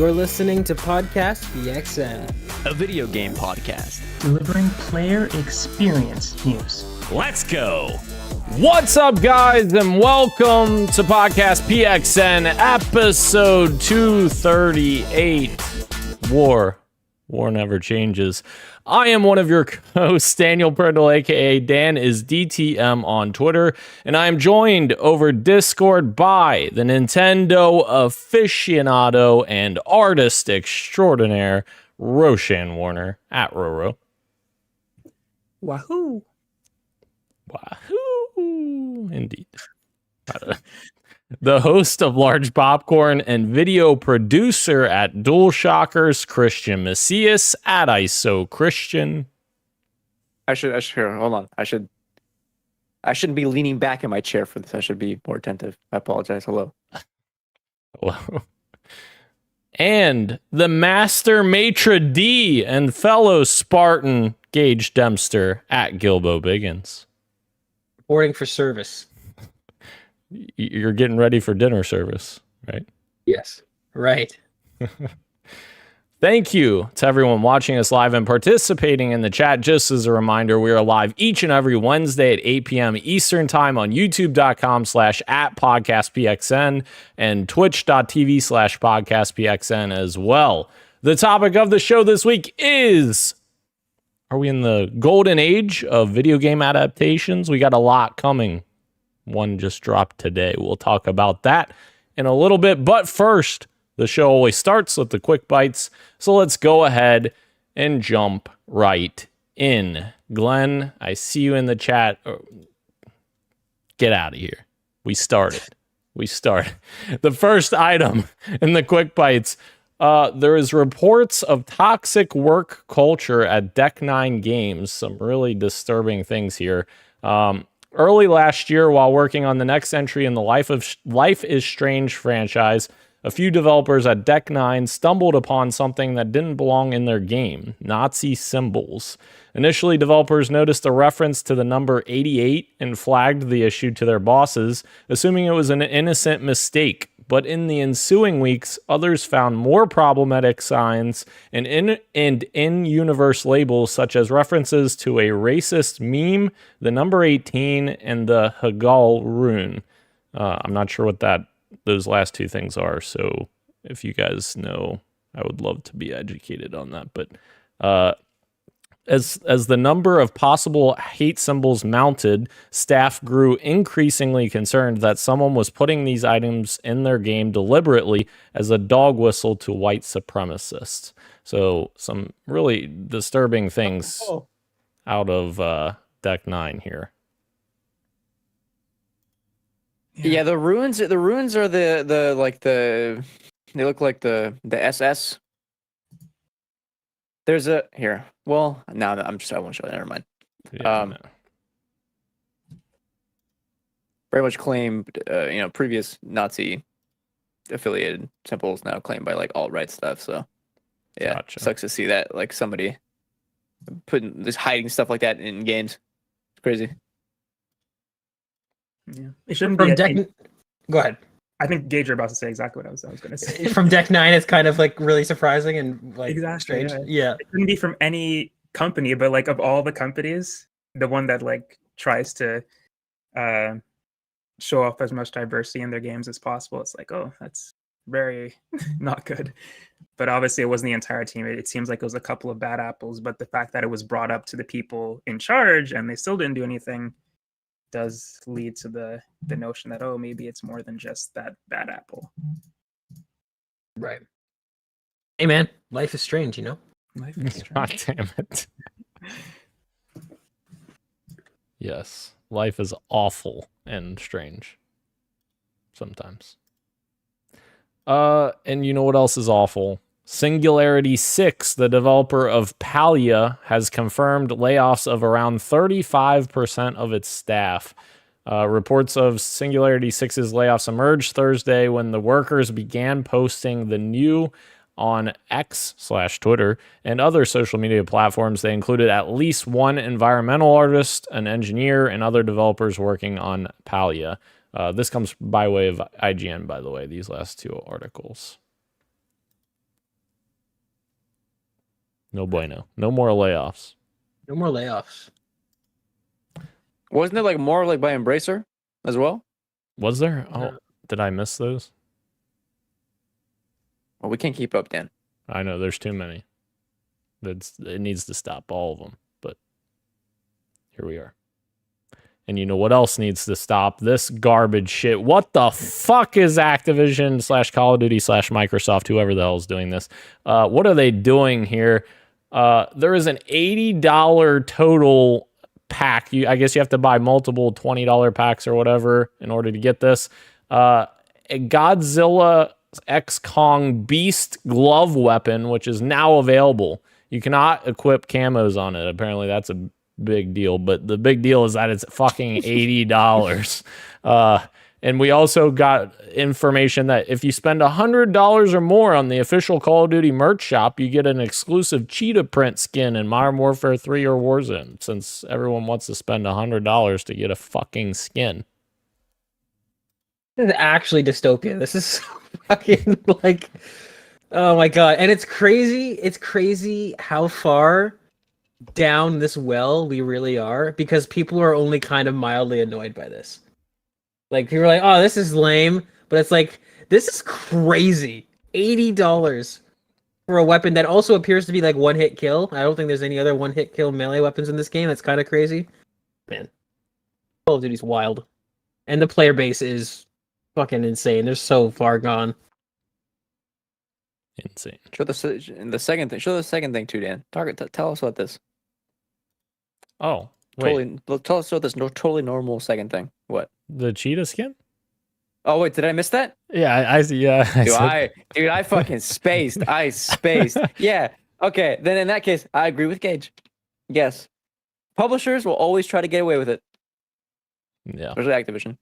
You're listening to Podcast PXN, a video game podcast delivering player experience news. Let's go! What's up, guys, and welcome to Podcast PXN, episode 238. War never changes. I am one of your hosts, Daniel Prindle, aka Dan is DTM on Twitter, and I am joined over Discord by the Nintendo aficionado and artist extraordinaire, Roshan Warner, at Roro. Wahoo! Wahoo! Indeed. The host of Large Popcorn and video producer at DualShockers, Christian Macias, at ISO Christian. I should here, hold on. I shouldn't be leaning back in my chair for this. I should be more attentive. I apologize. Hello. Hello. And the master maitre d' and fellow Spartan, Gage Dempster, at Gilbo Biggins. Reporting for service. You're getting ready for dinner service, right? Yes. Right. Thank you to everyone watching us live and participating in the chat. Just as a reminder, we are live each and every Wednesday at 8 p.m. Eastern Time on youtube.com/@podcastpxn and twitch.tv/podcastpxn as well. The topic of the show this week is, are we in the golden age of video game adaptations? We got a lot coming. One just dropped today. We'll talk about that in a little bit. But first, the show always starts with the quick bites. So let's go ahead and jump right in. Glenn, I see you in the chat. Get out of here. We started. The first item in the quick bites. There is reports of toxic work culture at Deck 9 Games. Some really disturbing things here. Early last year, while working on the next entry in the Life is Strange franchise, a few developers at Deck 9 stumbled upon something that didn't belong in their game: Nazi symbols. Initially, developers noticed a reference to the number 88 and flagged the issue to their bosses, assuming it was an innocent mistake. But in the ensuing weeks, others found more problematic signs and in-universe labels, such as references to a racist meme, the number 18, and the Hagal rune. I'm not sure what those last two things are, so if you guys know, I would love to be educated on that. But as the number of possible hate symbols mounted, staff grew increasingly concerned that someone was putting these items in their game deliberately as a dog whistle to white supremacists. So some really disturbing things out of Deck 9 here. Yeah, the ruins are the they look like the SS. There's a here. Well, no, I won't show it. Never mind. Yeah, no. Very much claimed, previous Nazi affiliated symbols now claimed by like alt-right stuff. So yeah, Gotcha. Sucks to see that, like somebody just hiding stuff like that in games. It's crazy. Yeah, it shouldn't From be. Deck... Go ahead. I think Gage are about to say exactly what I was going to say. From Deck 9, it's kind of like really surprising and like Exactly, strange. yeah. It shouldn't be from any company, but like of all the companies, the one that like tries to show off as much diversity in their games as possible, it's like, oh, that's very not good. But obviously, it wasn't the entire team. It seems like it was a couple of bad apples. But the fact that it was brought up to the people in charge and they still didn't do anything does lead to the notion that, oh, maybe it's more than just that bad apple. Right. Hey, man, life is strange, you know? Life is God strange. damn it. Yes, life is awful and strange sometimes. And you know what else is awful? Singularity 6, the developer of Palia, has confirmed layoffs of around 35% of its staff. Reports of Singularity 6's layoffs emerged Thursday when the workers began posting the new on X/Twitter and other social media platforms. They included at least one environmental artist, an engineer, and other developers working on Palia. This comes by way of IGN, by the way, these last two articles. No bueno. No more layoffs. No more layoffs. Wasn't it like more like by Embracer as well? Was there? Oh, No. did I miss those? Well, we can't keep up, Dan. I know there's too many. It needs to stop, all of them. But here we are. And you know what else needs to stop? This garbage shit. What the fuck is Activision / Call of Duty / Microsoft, whoever the hell is doing this? What are they doing here? There is an $80 total pack. I guess you have to buy multiple $20 packs or whatever in order to get this. A Godzilla X Kong Beast glove weapon, which is now available. You cannot equip camos on it. Apparently, that's a big deal. But the big deal is that it's fucking $80. And we also got information that if you spend $100 or more on the official Call of Duty merch shop, you get an exclusive cheetah print skin in Modern Warfare 3 or Warzone, since everyone wants to spend $100 to get a fucking skin. This is actually dystopia. This is so fucking like, oh my god. And it's crazy. It's crazy how far down this well we really are, because people are only kind of mildly annoyed by this. Like, people are like, oh, this is lame. But it's like, this is crazy. $80 for a weapon that also appears to be like one-hit kill. I don't think there's any other one-hit kill melee weapons in this game. That's kind of crazy. Man, Call of Duty's wild. And the player base is fucking insane. They're so far gone. Insane. Show the second thing. Show the second thing too, Dan. Tell us about this. Oh, wait. Tell us about this totally normal second thing. What? The cheetah skin? Oh wait, did I miss that? Yeah, I see. Yeah, I fucking spaced. I spaced. Yeah. Okay. Then in that case, I agree with Gage. Yes. Publishers will always try to get away with it, yeah. especially Activision.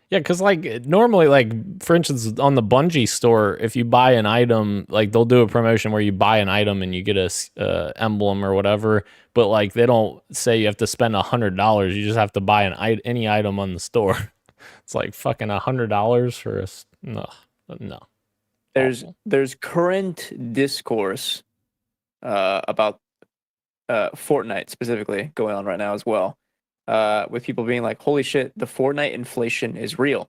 Yeah, because like normally, like for instance, on the Bungie store, if you buy an item, like they'll do a promotion where you buy an item and you get a emblem or whatever. But like they don't say you have to spend $100. You just have to buy any item on the store. It's like fucking $100 for no. There's current discourse about Fortnite specifically going on right now as well. With people being like, holy shit, the Fortnite inflation is real.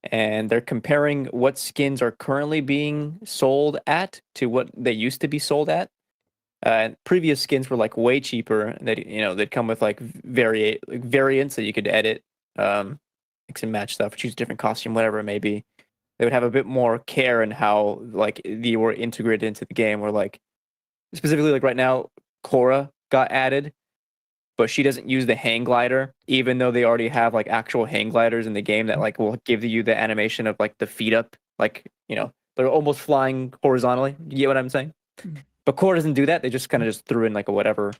And they're comparing what skins are currently being sold at to what they used to be sold at. Previous skins were like way cheaper. They'd come with like variants that you could edit, mix and match stuff, choose a different costume, whatever it may be. They would have a bit more care in how like they were integrated into the game. Where like specifically like right now, Cora got added, but she doesn't use the hang glider, even though they already have like actual hang gliders in the game that like will give you the animation of like the feet up, like they're almost flying horizontally. You get what I'm saying? But Core doesn't do that. They just kind of just threw in like a whatever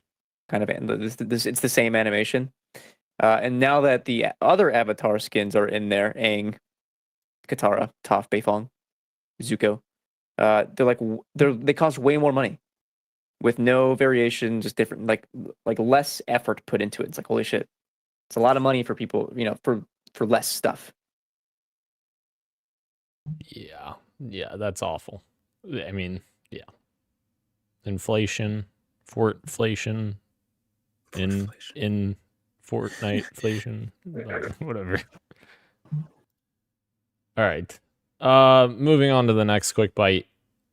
kind of it's the same animation. And now that the other avatar skins are in there, Aang, Katara, Toph, Beifong, Zuko, they cost way more money. With no variation, just different, like less effort put into it. It's like, holy shit, it's a lot of money for people, for less stuff. Yeah, that's awful. I mean, yeah, inflation, Fortflation, in Fortnite inflation, whatever. All right, moving on to the next quick bite.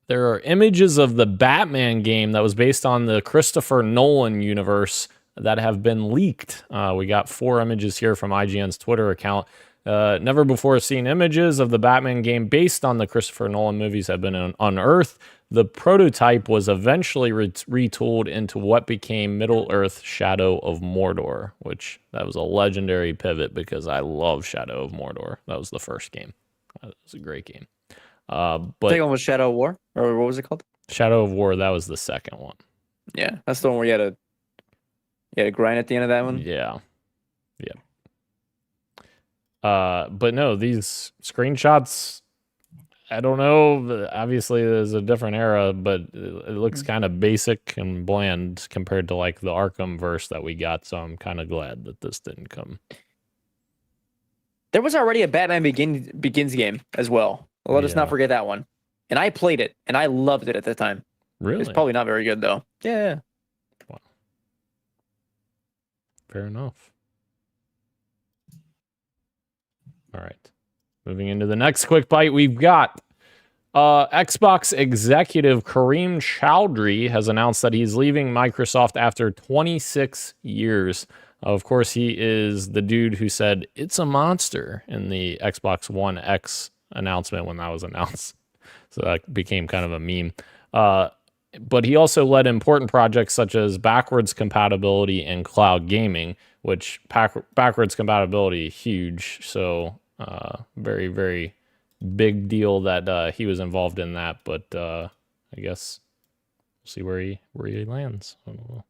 There are images of the Batman game that was based on the Christopher Nolan universe that have been leaked. We got 4 images here from IGN's Twitter account. Never before seen images of the Batman game based on the Christopher Nolan movies have been unearthed. The prototype was eventually retooled into what became Middle-earth Shadow of Mordor, which that was a legendary pivot because I love Shadow of Mordor. That was the first game. That was a great game. But Second one was Shadow of War, or what was it called? Shadow of War, that was the second one. Yeah, that's the one where you had to grind at the end of that one. Yeah. But no, these screenshots, I don't know. Obviously, there's a different era, but it looks kind of basic and bland compared to like the Arkham verse that we got. So I'm kind of glad that this didn't come. There was already a Batman Begins game as well. Let us not forget that one. And I played it, and I loved it at the time. Really? It's probably not very good though. Yeah. Fair enough. All right. Moving into the next quick bite, we've got Xbox executive Kareem Chowdhury has announced that he's leaving Microsoft after 26 years. Of course, he is the dude who said, "It's a monster" in the Xbox One X announcement when that was announced. So that became kind of a meme. But he also led important projects such as backwards compatibility and cloud gaming, which backwards compatibility, huge. So very, very big deal that he was involved in that. But I guess we'll see where he lands. I don't know.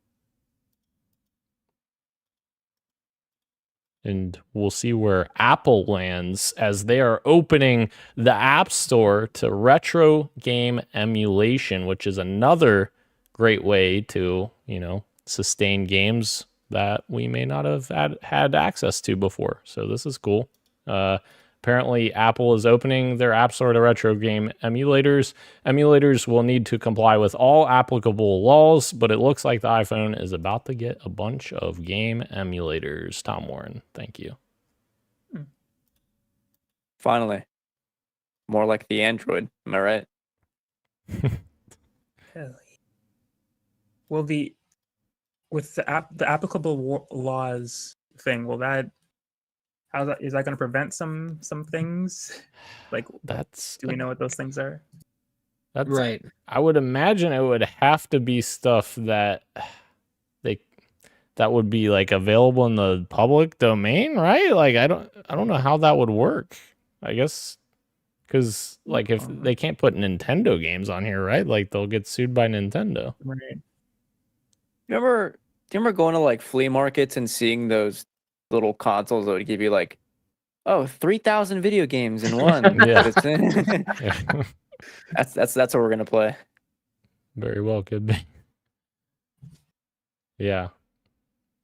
And we'll see where Apple lands as they are opening the App Store to retro game emulation, which is another great way to, sustain games that we may not have had access to before. So this is cool. Apparently, Apple is opening their App Store to retro game emulators. Emulators will need to comply with all applicable laws, but it looks like the iPhone is about to get a bunch of game emulators. Tom Warren, thank you. Finally. More like the Android. Am I right? Well, with the applicable laws thing, is that going to prevent some things? Like, do we know what those things are? That's Right. I would imagine it would have to be stuff that that would be like available in the public domain, right? Like I don't know how that would work. I guess because like if they can't put Nintendo games on here, right? Like they'll get sued by Nintendo. Right. Do you remember going to like flea markets and seeing those little consoles that would give you like, 3,000 video games in one? Yeah. Yeah. That's what we're gonna play. Very well could be. Yeah.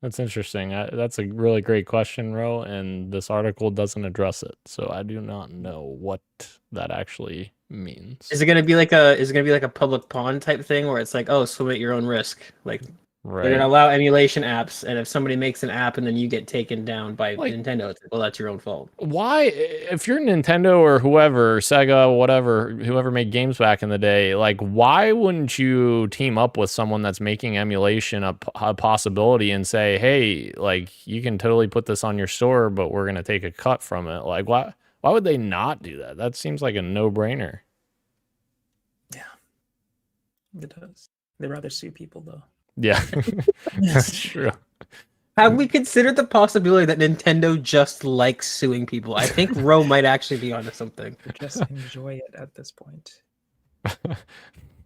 That's interesting. That's a really great question, Ro, and this article doesn't address it. So I do not know what that actually means. Is it gonna be like a public pawn type thing where it's like, oh, swim at your own risk? Like they're gonna allow emulation apps, and if somebody makes an app and then you get taken down by Nintendo, it's like, well, that's your own fault. Why, if you're Nintendo or whoever, Sega, whatever, whoever made games back in the day, like why wouldn't you team up with someone that's making emulation a possibility and say, hey, like you can totally put this on your store, but we're gonna take a cut from it? Like why would they not do that? That seems like a no-brainer. Yeah, it does. They'd rather sue people though. Yeah, that's true. Have we considered the possibility that Nintendo just likes suing people? I think Ro might actually be onto something. Just enjoy it at this point. That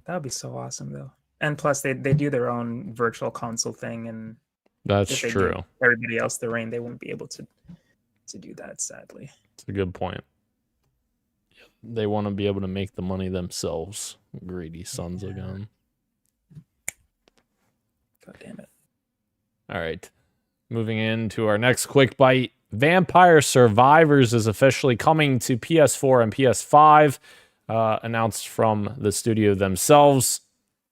would be so awesome, though. And plus, they do their own virtual console thing, and that's if they true. give everybody else the reign, they won't be able to do that. Sadly, it's a good point. They want to be able to make the money themselves. Greedy sons of gun. God damn it. All right. Moving into our next quick bite. Vampire Survivors is officially coming to PS4 and PS5, announced from the studio themselves.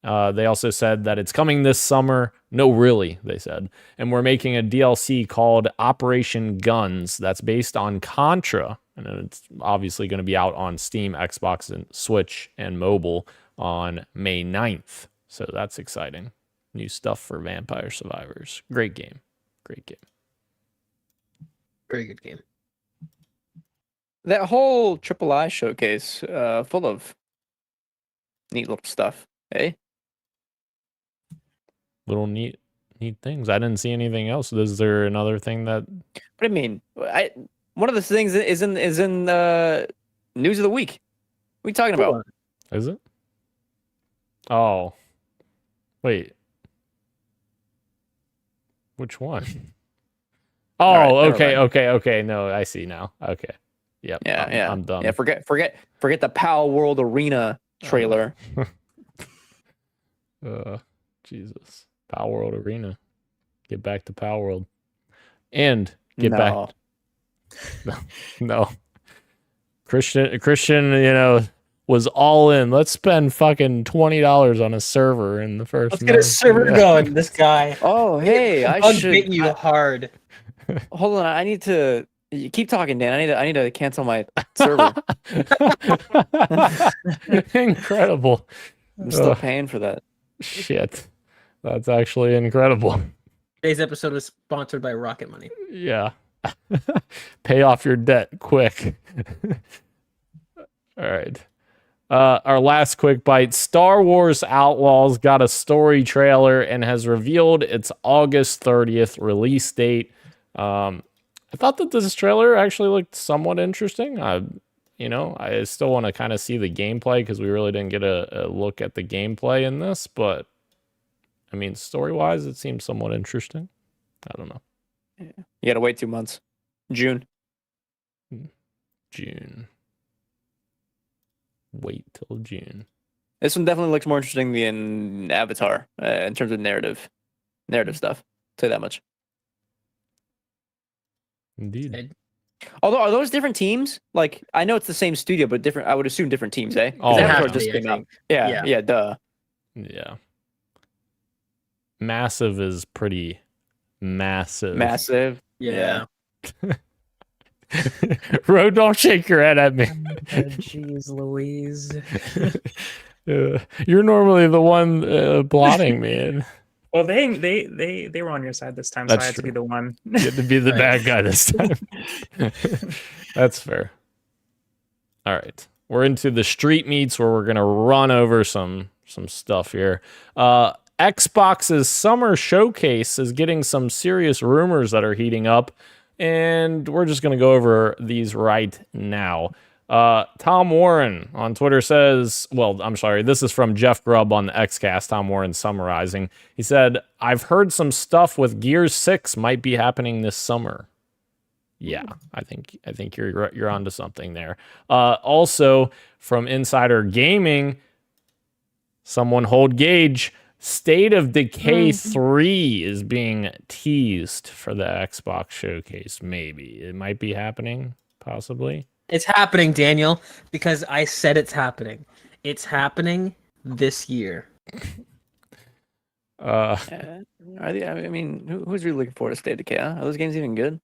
They also said that it's coming this summer. No, really, they said. And we're making a DLC called Operation Guns that's based on Contra. And it's obviously going to be out on Steam, Xbox, and Switch, and mobile on May 9th. So that's exciting. New stuff for Vampire Survivors. Great game. Great game. Very good game. That whole III showcase, full of neat little stuff. Hey, Little neat things. I didn't see anything else. Is there another thing that? what I mean, one of the things is in news of the week. What are you talking about? Is it? Oh, wait. Which one? Oh, All right, okay. No, I see now. Okay. Yep. Yeah, I'm done. Yeah, forget the Pal World Arena trailer. Jesus. Power World Arena. Get back to Power World. And get back. No. Christian, was all in. Let's spend fucking $20 on a server in the first Let's get a month. server going. This guy. Oh, hey, I Bug should. bit you hard. Hold on, I need to. You keep talking, Dan. I need to cancel my server. Incredible. I'm still Ugh. paying for that. Shit. That's actually incredible. Today's episode is sponsored by Rocket Money. Yeah. Pay off your debt quick. All right. Our last quick bite. Star Wars Outlaws got a story trailer and has revealed its August 30th release date. I thought that this trailer actually looked somewhat interesting. I still want to kind of see the gameplay because we really didn't get a look at the gameplay in this, but I mean, story-wise, it seems somewhat interesting. I don't know. Yeah. You gotta wait 2 months. June. Wait till June. This one definitely looks more interesting than Avatar in terms of narrative stuff. Say that much. Indeed. Although, are those different teams? Like, I know it's the same studio, but different. I would assume different teams, eh? 'Cause Oh, Avatar have to just be, I came out. think. Yeah, Yeah. duh. Yeah. Massive is pretty massive. Massive. Yeah. Ro, don't shake your head at me. Jeez Louise. You're normally the one blotting me. Well, they were on your side this time, so That's I had to be true. the one. You had to be the bad guy this time. That's fair. All right. We're into the street meets where we're going to run over some stuff here. Xbox's summer showcase is getting some serious rumors that are heating up, and we're just going to go over these right now. Tom Warren on Twitter says, this is from Jeff Grubb on the XCast, Tom Warren summarizing. He said, I've heard some stuff with Gears 6 might be happening this summer. Yeah, I think you're onto something there. Also from Insider Gaming, someone hold gauge. State of Decay 3 is being teased for the Xbox showcase. Maybe it might be happening, possibly. It's happening, Daniel, because I said it's happening. It's happening this year. Are they, I mean, who's really looking forward to State of Decay? Huh? Are those games even good?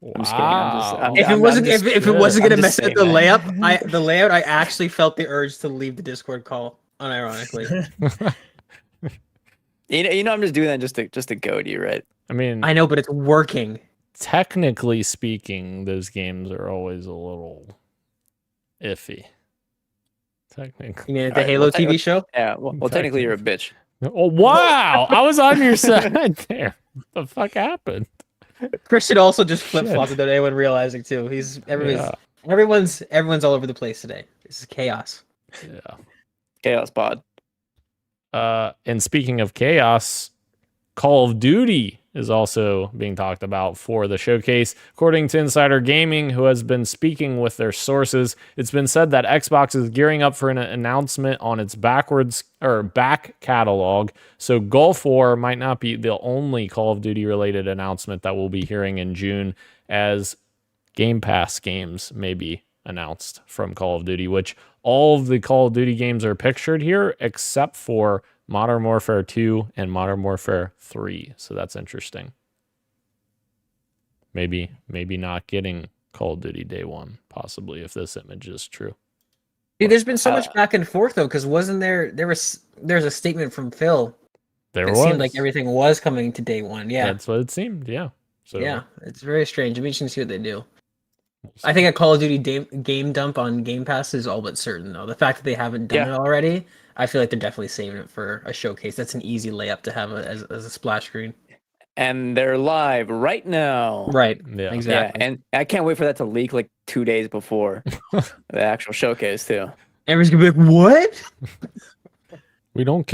I'm just kidding. I'm If it wasn't I'm gonna just mess up saying, the man. layout, I actually felt the urge to leave the Discord call, unironically. You know, I'm just doing that just to goad you, right? I mean, I know, but it's working. technically speaking, those games are always a little iffy. Technically. You mean the Alright, Halo well, TV show? Yeah. Well, technically, you're a bitch. Oh, wow. I was on your side there. What the fuck happened? Christian also just flip Shit. flopped without anyone realizing too. Everyone's all over the place today. This is chaos. Yeah. Chaos pod. And speaking of chaos, Call of Duty is also being talked about for the showcase. According to Insider Gaming, who has been speaking with their sources, it's been said that Xbox is gearing up for an announcement on its back catalog. So Gulf War might not be the only Call of Duty related announcement that we'll be hearing in June, as Game Pass games may be announced from Call of Duty, which all of the Call of Duty games are pictured here except for Modern Warfare 2 and Modern Warfare 3. So that's interesting. Maybe not getting Call of Duty Day 1, possibly, if this image is true. Dude, there's been so much back and forth though, because wasn't there's a statement from Phil. It seemed like everything was coming to day one. Yeah. That's what it seemed, yeah. So Yeah, it's very strange. I'm interested to see what they do. I think a Call of Duty game dump on Game Pass is all but certain, though. The fact that they haven't done it already, I feel like they're definitely saving it for a showcase. That's an easy layup to have as a splash screen. And they're live right now. Right. Yeah. Exactly. Yeah, and I can't wait for that to leak like 2 days before the actual showcase too. Everyone's gonna be like, "What?" we don't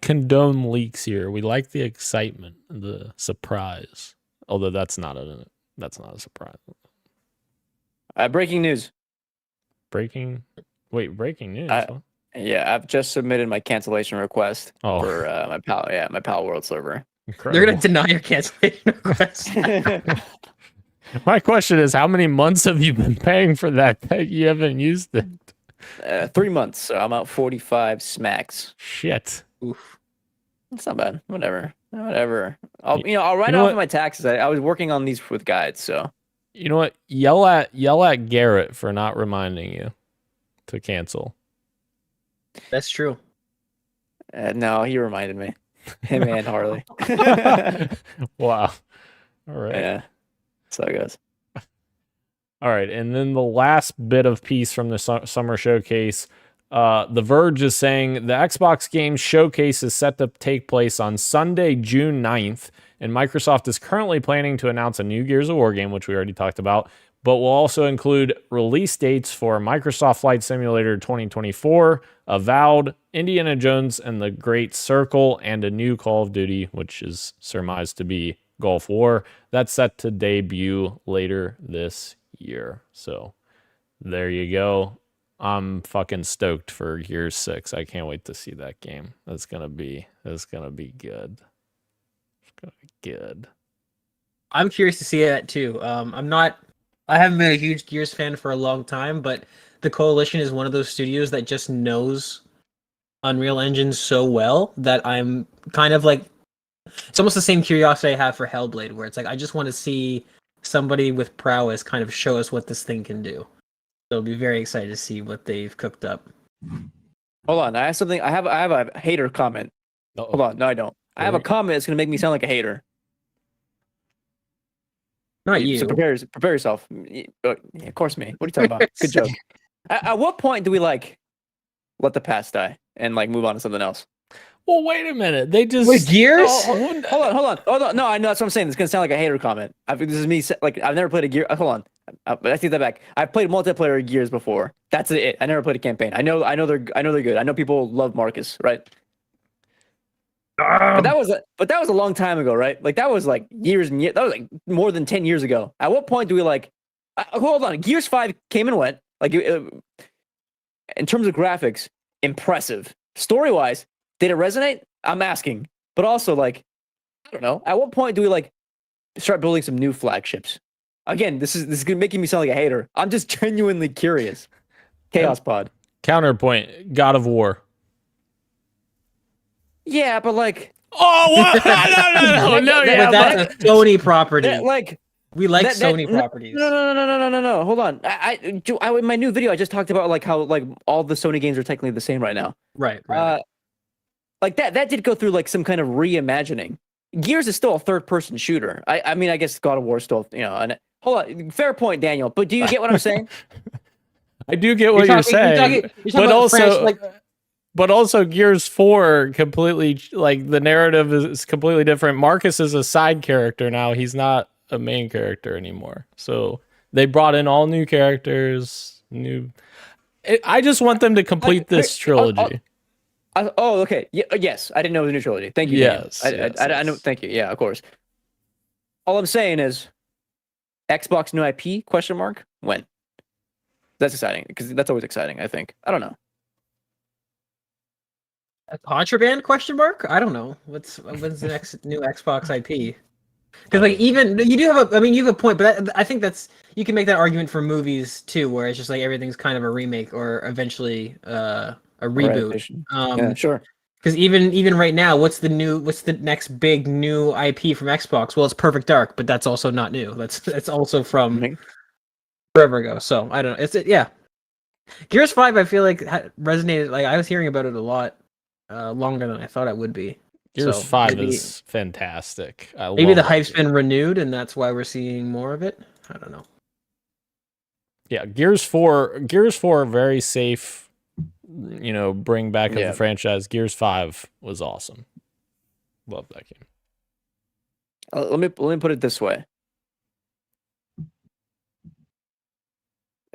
condone leaks here. We like the excitement, the surprise. Although that's not a surprise. Breaking news. Breaking news. Yeah, I've just submitted my cancellation request for my Pal World server. Incredible. They're gonna deny your cancellation request. My question is, how many months have you been paying for that you haven't used it? 3 months, so I'm out 45 smacks. Shit. Oof. It's not bad. Whatever. I'll write You know off what? of my taxes. I was working on these with guides, so You know what? Yell at Garrett for not reminding you to cancel. That's true. no, he reminded me. Him and Harley. Wow. All right. Yeah, that's how it goes. All right, and then the last bit of piece from the summer showcase, The Verge is saying the Xbox Games Showcase is set to take place on Sunday, June 9th, and Microsoft is currently planning to announce a new Gears of War game, which we already talked about, but will also include release dates for Microsoft Flight Simulator 2024, Avowed, Indiana Jones and the Great Circle, and a new Call of Duty, which is surmised to be Gulf War. That's set to debut later this year. So there you go. I'm fucking stoked for Gears 6. I can't wait to see that game. That's gonna be good. It's gonna be good. I'm curious to see that too. I haven't been a huge Gears fan for a long time, but the Coalition is one of those studios that just knows Unreal Engine so well that I'm kind of like, it's almost the same curiosity I have for Hellblade, where it's like I just want to see somebody with prowess kind of show us what this thing can do. So I'll be very excited to see what they've cooked up. Hold on, I have something. I have a hater comment. Uh-oh. Hold on, no, I don't. I have a comment that's gonna make me sound like a hater. Not you. So prepare yourself. Yeah, of course, me. What are you talking about? Good joke. At what point do we let the past die and move on to something else? Well, wait a minute. They just With Gears? Hold on. No, I know that's what I'm saying. It's gonna sound like a hater comment. This is me. I've never played a Gear. Hold on. I take that back. I've played multiplayer Gears before. That's it. I never played a campaign. I know they're good. I know people love Marcus, right? But that was a long time ago, right? That was years and years. That was more than 10 years ago. At what point do we hold on? Gears 5 came and went. In terms of graphics, impressive. Story wise, did it resonate? I'm asking. But also I don't know. At what point do we start building some new flagships? Again, this is making me sound like a hater. I'm just genuinely curious. Chaos Pod. Counterpoint, God of War. Yeah, but Oh, what? No, But that's a Sony property. We like Sony no, properties. No. Hold on. I in my new video I just talked about how all the Sony games are technically the same right now. Right. That did go through some kind of reimagining. Gears is still a third-person shooter. I mean, I guess God of War is still, and hold on, fair point, Daniel. But do you get what I'm saying? I do get what you're saying, but also Gears 4 completely the narrative is completely different. Marcus is a side character now. He's not a main character anymore. So they brought in all new characters. I just want them to complete this trilogy. Okay. Yes, I didn't know it was a new trilogy. Thank you. Yes, I know. Thank you. Yeah, of course. All I'm saying is, Xbox new IP ? When? That's exciting because that's always exciting. I think. I don't know. A contraband ? I don't know. When's the next new Xbox IP? Because even you do have you have a point, but I think you can make that argument for movies too, where it's just everything's kind of a remake or eventually a reboot. Yeah, sure. Because even right now, what's the next big new IP from Xbox? Well, it's Perfect Dark, but that's also not new. That's also from forever ago. So I don't know. Yeah. Gears 5, I feel resonated. I was hearing about it a lot longer than I thought it would be. Gears 5 is fantastic. Maybe the hype's been renewed, and that's why we're seeing more of it. I don't know. Yeah, Gears 4, very safe. Bring back of the franchise. Gears 5 was awesome. Love that game. Let me put it this way.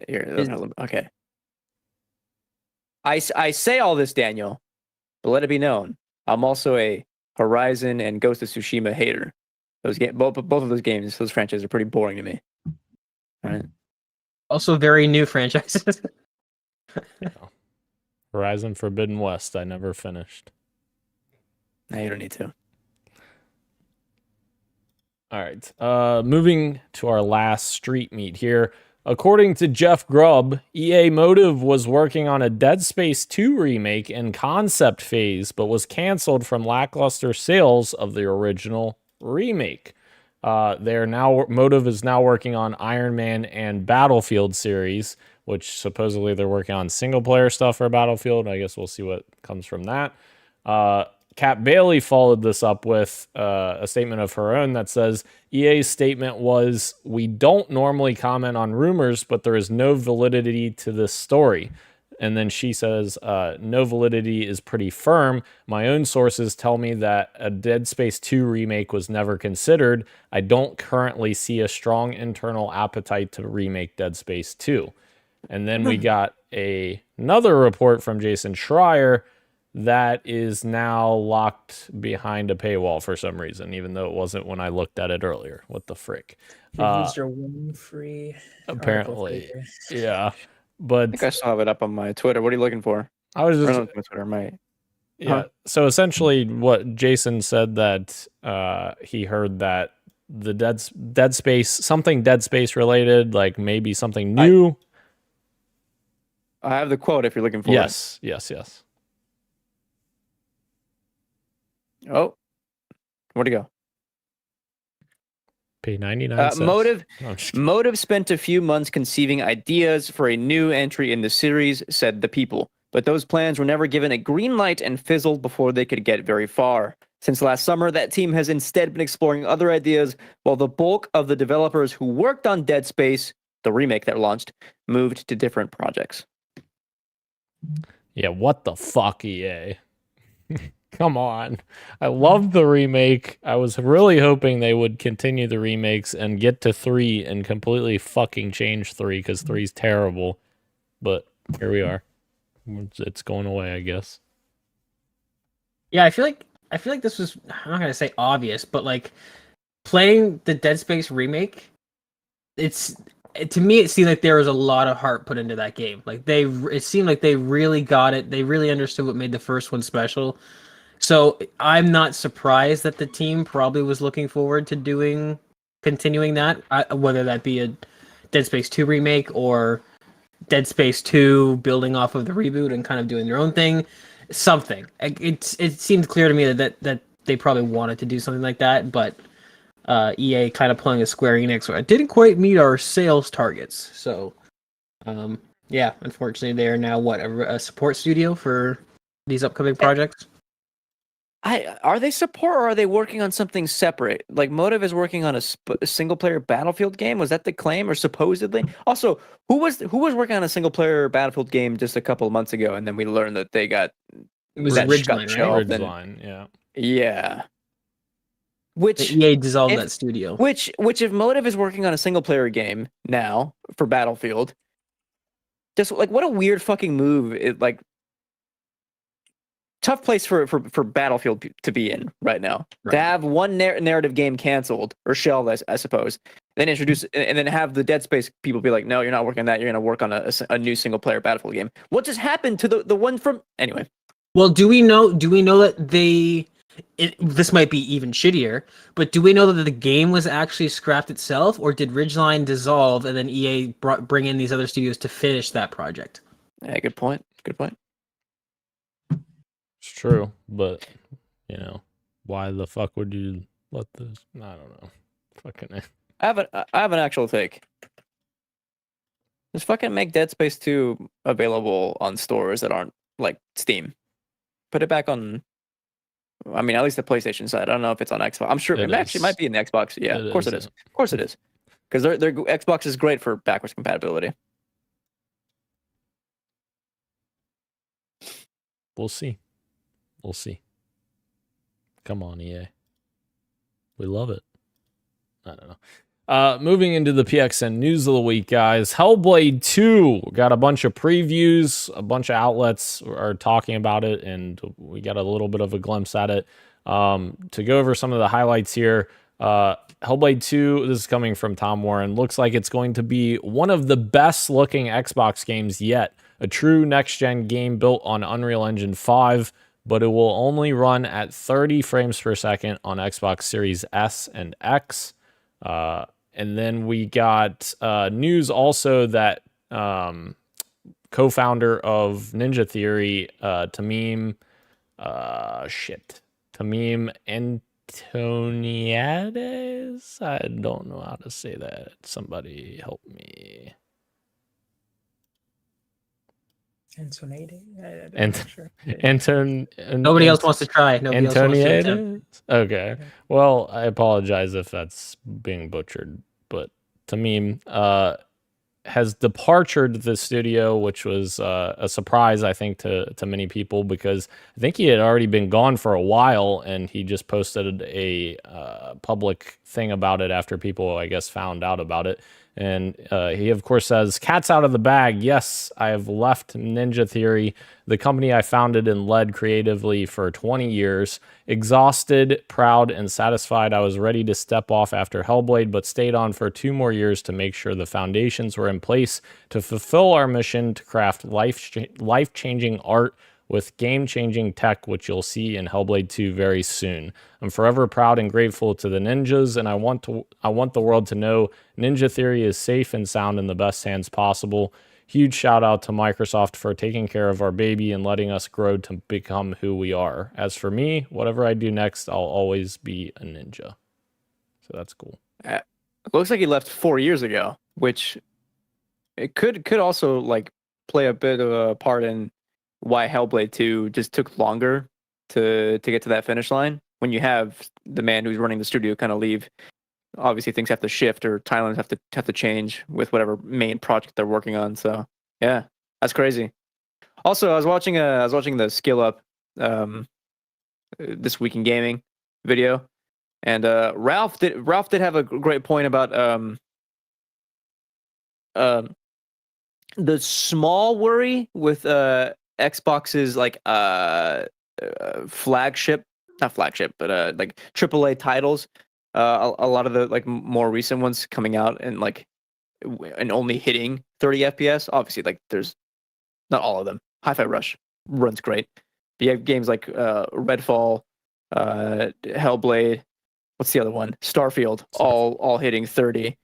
Here, okay. I say all this, Daniel, but let it be known, I'm also a Horizon and Ghost of Tsushima hater. Both of those games, those franchises are pretty boring to me. All right. Also, very new franchises. Horizon Forbidden West, I never finished. No, you don't need to. All right. Moving to our last street meet here. According to Jeff Grubb, EA Motive was working on a Dead Space 2 remake in concept phase, but was canceled from lackluster sales of the original remake. Motive is now working on Iron Man and Battlefield series, which supposedly they're working on single player stuff for Battlefield. I guess we'll see what comes from that. Kat Bailey followed this up with a statement of her own that says, EA's statement was, "We don't normally comment on rumors, but there is no validity to this story." And then she says, no validity is pretty firm. My own sources tell me that a Dead Space 2 remake was never considered. I don't currently see a strong internal appetite to remake Dead Space 2. And then we got another report from Jason Schreier that is now locked behind a paywall for some reason, even though it wasn't when I looked at it earlier. What the frick? Used your one free. Apparently, yeah. But I think I still have it up on my Twitter. What are you looking for? I was Or just not my Twitter, my yeah. So essentially, what Jason said that he heard that the Dead Space, something Dead Space related, like maybe something new. I have the quote if you're looking for it. Yes. Oh, where'd it go? Pay 99 cents. Motive. No, I'm just kidding. Motive spent a few months conceiving ideas for a new entry in the series, said the people. But those plans were never given a green light and fizzled before they could get very far. Since last summer, that team has instead been exploring other ideas, while the bulk of the developers who worked on Dead Space, the remake that launched, moved to different projects. Yeah, what the fuck, EA? Come on. I love the remake. I was really hoping they would continue the remakes and get to 3 and completely fucking change 3 because 3's terrible. But here we are. It's going away, I guess. Yeah, I feel like this was, I'm not gonna say obvious, but like playing the Dead Space remake, to me it seemed like there was a lot of heart put into that game. Like it seemed like they really got it. They really understood what made the first one special. So I'm not surprised that the team probably was looking forward to continuing that, whether that be a Dead Space 2 remake or Dead Space 2 building off of the reboot and kind of doing their own thing. Something. It seemed clear to me that they probably wanted to do something like that, but EA kind of playing a Square Enix where it didn't quite meet our sales targets. So, yeah, unfortunately, they are now a support studio for these upcoming projects. Are they support or are they working on something separate? Like Motive is working on a single player Battlefield game. Was that the claim or supposedly? Also, who was working on a single player Battlefield game just a couple of months ago, and then we learned that they got It was that got Ridgeline, shelved right? and- Ridgeline, yeah. Yeah. Which EA dissolved if- that studio. Which if Motive is working on a single player game now for Battlefield, just like what a weird fucking move. Like tough place for Battlefield to be in right now. Right. To have one narrative game canceled or shelved, I suppose, then introduce and then have the Dead Space people be like, no, you're not working on that. You're going to work on a new single player Battlefield game. What just happened to the one from anyway? Well, do we know that this might be even shittier, but do we know that the game was actually scrapped itself, or did Ridgeline dissolve and then EA bring in these other studios to finish that project? Yeah, good point. Good point. It's true, but, why the fuck would you let this? I don't know. Fucking I have an actual take. Just fucking make Dead Space 2 available on stores that aren't like Steam. Put it back on. I mean, at least the PlayStation side. I don't know if it's on Xbox. I'm sure it actually might be in the Xbox. Yeah, of course it is. Of course it is. Because their Xbox is great for backwards compatibility. We'll see. Come on, EA. We love it. I don't know. Moving into the PXN news of the week, guys. Hellblade 2 got a bunch of previews. A bunch of outlets are talking about it, and we got a little bit of a glimpse at it. To go over some of the highlights here, Hellblade 2, this is coming from Tom Warren, looks like it's going to be one of the best looking Xbox games yet. A true next-gen game built on Unreal Engine 5, but it will only run at 30 frames per second on Xbox Series S and X. And then we got news also that co-founder of Ninja Theory, Tamim Antoniades. I don't know how to say that. Somebody help me. Nobody else wants to try. Nobody else wants to attempt. Okay. Well, I apologize if that's being butchered, but Tamim has departed the studio, which was a surprise, I think, to many people, because I think he had already been gone for a while, and he just posted a public thing about it after people, I guess, found out about it. And he, of course, says, "Cat's out of the bag. Yes, I have left Ninja Theory, the company I founded and led creatively for 20 years. Exhausted, proud, and satisfied, I was ready to step off after Hellblade, but stayed on for 2 more years to make sure the foundations were in place to fulfill our mission to craft life-changing art with game-changing tech, which you'll see in Hellblade 2 very soon. I'm forever proud and grateful to the ninjas, and I want the world to know Ninja Theory is safe and sound in the best hands possible. Huge shout out to Microsoft for taking care of our baby and letting us grow to become who we are. As for me, whatever I do next, I'll always be a ninja." So that's cool. It looks like he left 4 years ago, which it could also like play a bit of a part in why Hellblade 2 just took longer to get to that finish line. When you have the man who's running the studio kind of leave, obviously things have to shift, or timelines have to change with whatever main project they're working on. So yeah, that's crazy. Also, I was watching the Skill Up This Week in Gaming video, and Ralph did have a great point about the small worry with Xbox's like flagship, not flagship, but like AAA titles. A lot of the like more recent ones coming out and only hitting 30 FPS. Obviously, like there's not all of them. Hi-Fi Rush runs great. But you have games like Redfall, Hellblade. What's the other one? Starfield. All hitting 30.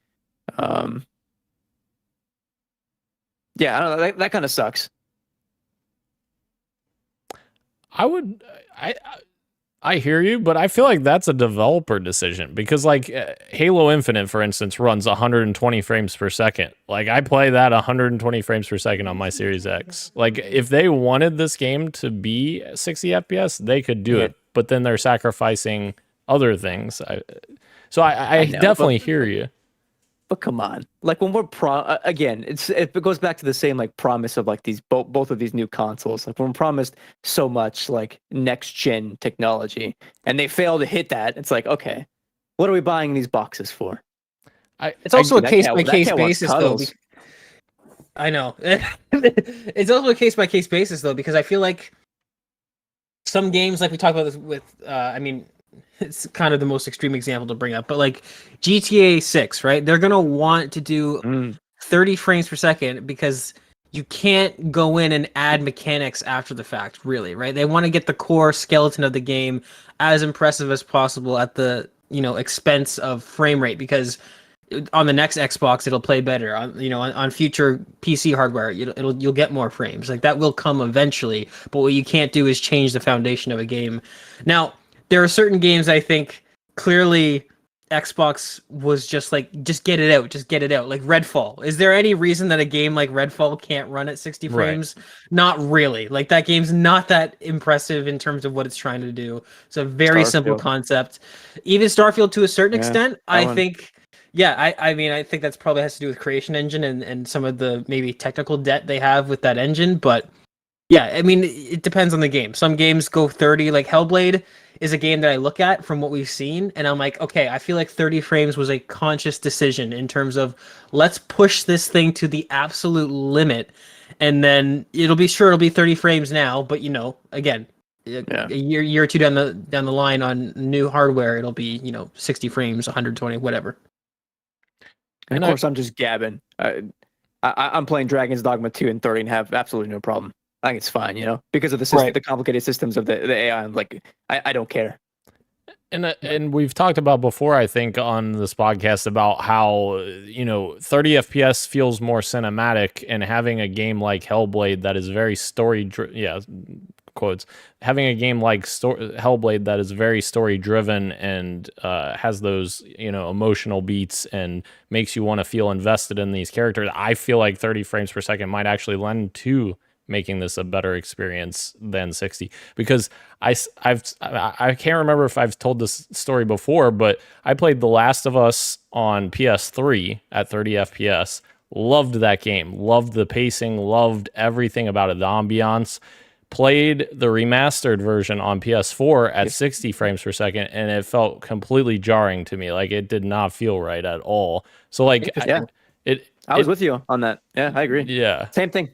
Yeah, I don't know. That kind of sucks. I hear you, but I feel like that's a developer decision, because like Halo Infinite, for instance, runs 120 frames per second. Like I play that 120 frames per second on my Series X. Like if they wanted this game to be 60 FPS, they could do it, but then they're sacrificing other things. I know, definitely hear you. But come on, like when we're again, it goes back to the same like promise of like these both of these new consoles. Like when we're promised so much like next gen technology, and they fail to hit that, it's like, okay, what are we buying these boxes for? It's also a case by case basis, though. I know it's also a case by case basis, though, because I feel like some games, like we talked about this with, I mean, it's kind of the most extreme example to bring up, but like GTA 6, right? They're going to want to do 30 frames per second because you can't go in and add mechanics after the fact, really, right? They want to get the core skeleton of the game as impressive as possible at the, expense of frame rate, because on the next Xbox it'll play better. On future PC hardware, you'll get more frames. Like that will come eventually, but what you can't do is change the foundation of a game. Now, there are certain games I think clearly Xbox was just get it out. Like Redfall. Is there any reason that a game like Redfall can't run at 60 frames? Right. Not really. Like that game's not that impressive in terms of what it's trying to do. It's a very simple concept. Even Starfield to a certain extent, I think. Yeah, I think that's probably has to do with Creation Engine and some of the maybe technical debt they have with that engine. But yeah, I mean, it depends on the game. Some games go 30, like Hellblade is a game that I look at from what we've seen, and I'm like, okay, I feel like 30 frames was a conscious decision in terms of let's push this thing to the absolute limit, and then it'll be 30 frames now, but again, a year or two down the line on new hardware, it'll be 60 frames, 120, whatever. And of course, I'm just gabbing. I'm playing Dragon's Dogma 2 in 30 and have absolutely no problem. I think it's fine, because of the system, the complicated systems of the AI. I'm like, I don't care. And we've talked about before, I think, on this podcast about how 30 FPS feels more cinematic, and having a game like Hellblade that is very quotes, having a game like Hellblade that is very story driven and has those emotional beats and makes you want to feel invested in these characters. I feel like 30 frames per second might actually lend to making this a better experience than 60, because I can't remember if I've told this story before, but I played The Last of Us on PS3 at 30 FPS. Loved that game, loved the pacing, loved everything about it, the ambiance. Played the remastered version on PS4 at 60 frames per second, and it felt completely jarring to me. Like, it did not feel right at all. So like, I was with you on that. Yeah, I agree. Yeah, same thing.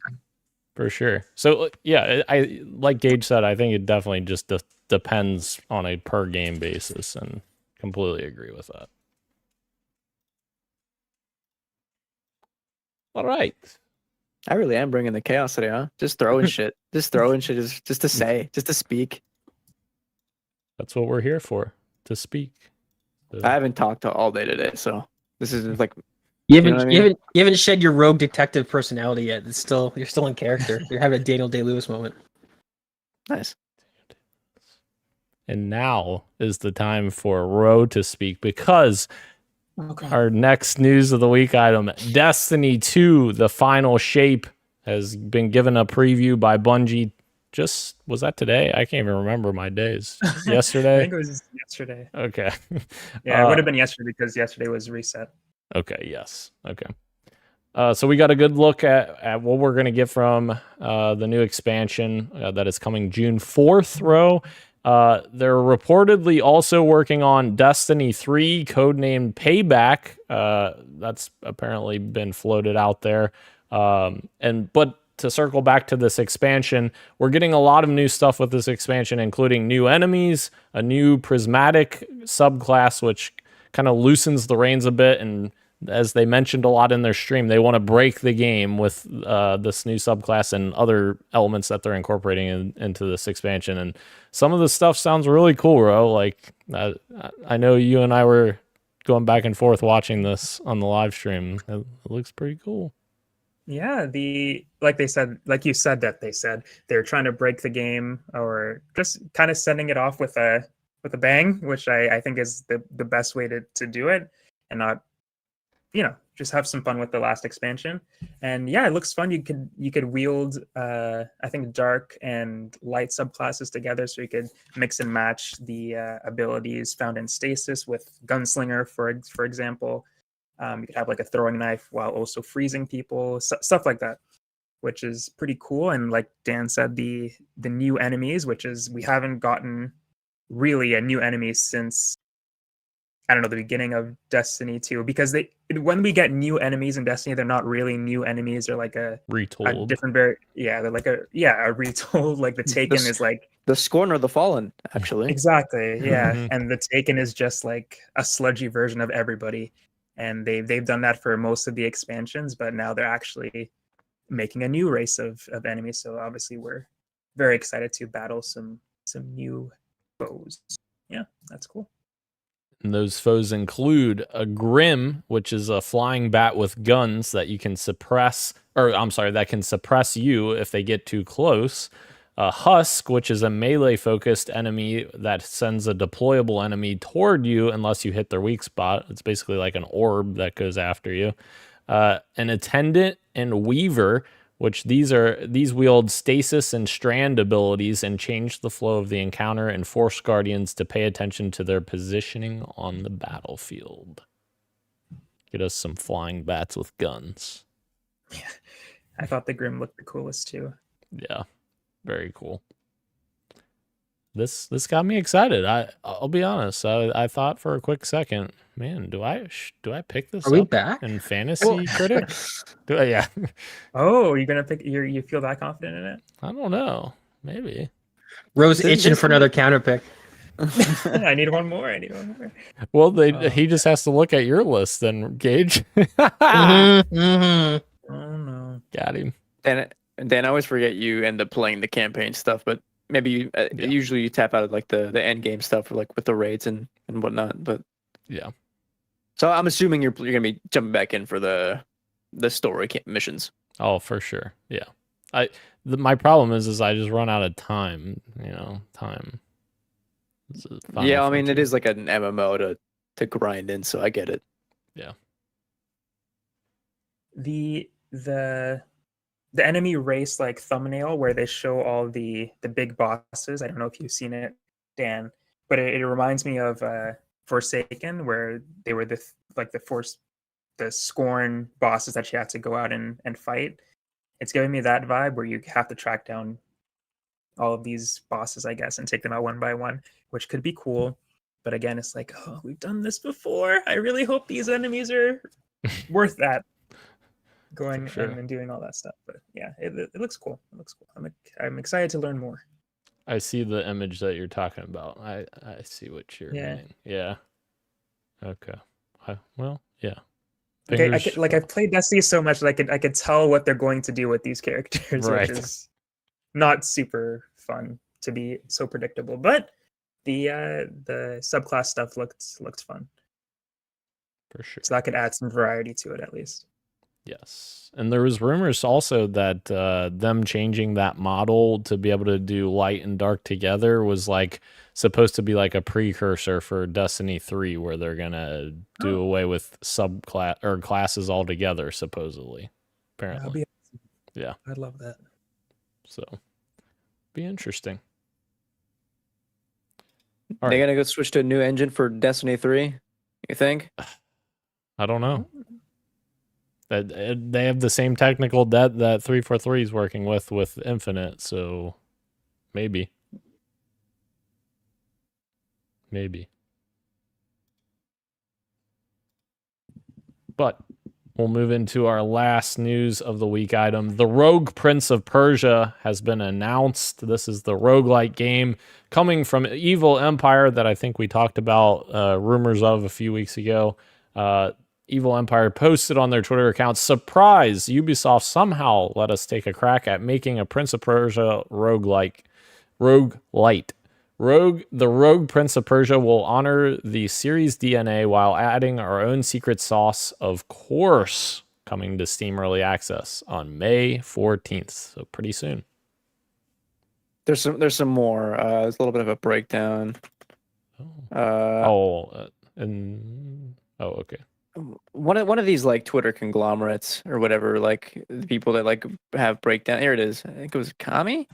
For sure. So yeah, I like Gage said, I think it definitely just depends on a per game basis, and completely agree with that. All right. I really am bringing the chaos today, huh? Just throwing shit. Just throwing shit just to say, just to speak. That's what we're here for, to speak. I haven't talked all day today, so this is like You know what I mean? you haven't shed your rogue detective personality yet. You're still in character. You're having a Daniel Day-Lewis moment. nice. And now is the time for Ro to speak, because our next news of the week item, Destiny 2, the final shape, has been given a preview by Bungie. Was that today? I can't even remember my days. Yesterday? I think it was yesterday. Okay. Yeah, it would have been yesterday because yesterday was reset. Okay, yes. Okay. So we got a good look at what we're going to get from the new expansion that is coming June 4th, Ro. They're reportedly also working on Destiny 3, codenamed Payback. That's apparently been floated out there. But to circle back to this expansion, we're getting a lot of new stuff with this expansion, including new enemies, a new prismatic subclass, which kind of loosens the reins a bit. And as they mentioned a lot in their stream, they want to break the game with this new subclass and other elements that they're incorporating into this expansion. And some of the stuff sounds really cool, bro. Like, I know you and I were going back and forth watching this on the live stream. It looks pretty cool. Yeah, like you said, they're trying to break the game, or just kind of sending it off with a bang, which I think is the best way to do it, and not, just have some fun with the last expansion. And yeah, it looks fun. You could wield I think dark and light subclasses together, so you could mix and match the abilities found in Stasis with Gunslinger, for example. You could have like a throwing knife while also freezing people, stuff like that, which is pretty cool. And like Dan said, the new enemies, which is, we haven't gotten really a new enemy since, I don't know, the beginning of Destiny 2, because when we get new enemies in Destiny, they're not really new enemies. They're like a Retold. Different they're like a retold. Like the Taken is like the Scorn or the Fallen, actually. Exactly, yeah. Mhm. And the Taken is just like a sludgy version of everybody. And they've done that for most of the expansions, but now they're actually making a new race of enemies. So obviously we're very excited to battle some new foes. Yeah, that's cool. And those foes include a Grim, which is a flying bat with guns that you can suppress, that can suppress you if they get too close. A Husk, which is a melee-focused enemy that sends a deployable enemy toward you unless you hit their weak spot. It's basically like an orb that goes after you. An Attendant and Weaver, which these wield stasis and strand abilities and change the flow of the encounter and force guardians to pay attention to their positioning on the battlefield. Get us some flying bats with guns. Yeah, I thought the Grim looked the coolest too. Yeah. Very cool. This got me excited. I'll be honest. I thought for a quick second, man, do I pick this Are we up back? in Fantasy Critic? Yeah. Oh, you're gonna pick? You feel that confident in it? I don't know. Maybe. Rose itching for another counter pick. I need one more. Well, he just has to look at your list then, Gage. Oh no. Got him. And Dan, I always forget you end up playing the campaign stuff, but usually you tap out of like the end game stuff, like with the raids and whatnot. But Yeah. so I'm assuming you're gonna be jumping back in for the story missions. Oh, for sure. Yeah. My problem is I just run out of time. Time. This is Final Yeah, I mean it Frontier. is like an MMO to grind in, so I get it. Yeah. The enemy race like thumbnail where they show all the big bosses. I don't know if you've seen it, Dan, but it reminds me of Forsaken, where they were the Scorn bosses that you had to go out and fight. It's giving me that vibe where you have to track down all of these bosses, I guess, and take them out one by one, which could be cool. But again, it's like, oh, we've done this before. I really hope these enemies are worth that. Going Sure. and doing all that stuff. But yeah, it looks cool. It looks cool. I'm excited to learn more. I see the image that you're talking about. I see what you're meaning. Yeah. Okay. Well, yeah. Okay, I've played Destiny so much that I could tell what they're going to do with these characters, Right. which is not super fun to be so predictable. But the subclass stuff looked fun. For sure. So that could add some variety to it at least. Yes. And there was rumors also that them changing that model to be able to do light and dark together was like supposed to be like a precursor for Destiny 3, where they're going to do away with subclass or classes altogether, supposedly. Apparently. Yeah. I'd love that. So be interesting. They're gonna go switch to a new engine for Destiny 3, you think? I don't know. They have the same technical debt that 343 is working with Infinite, so maybe. But we'll move into our last news of the week item. The Rogue Prince of Persia has been announced. This is the roguelike game coming from Evil Empire that I think we talked about rumors of a few weeks ago. Evil Empire posted on their Twitter account, surprise, Ubisoft somehow let us take a crack at making a Prince of Persia roguelite. The Rogue Prince of Persia will honor the series DNA while adding our own secret sauce, of course, coming to Steam Early Access on May 14th, so pretty soon. There's some more. There's a little bit of a breakdown. Okay. One of these like Twitter conglomerates or whatever, like the people that like have breakdown. Here it is. I think it was Okami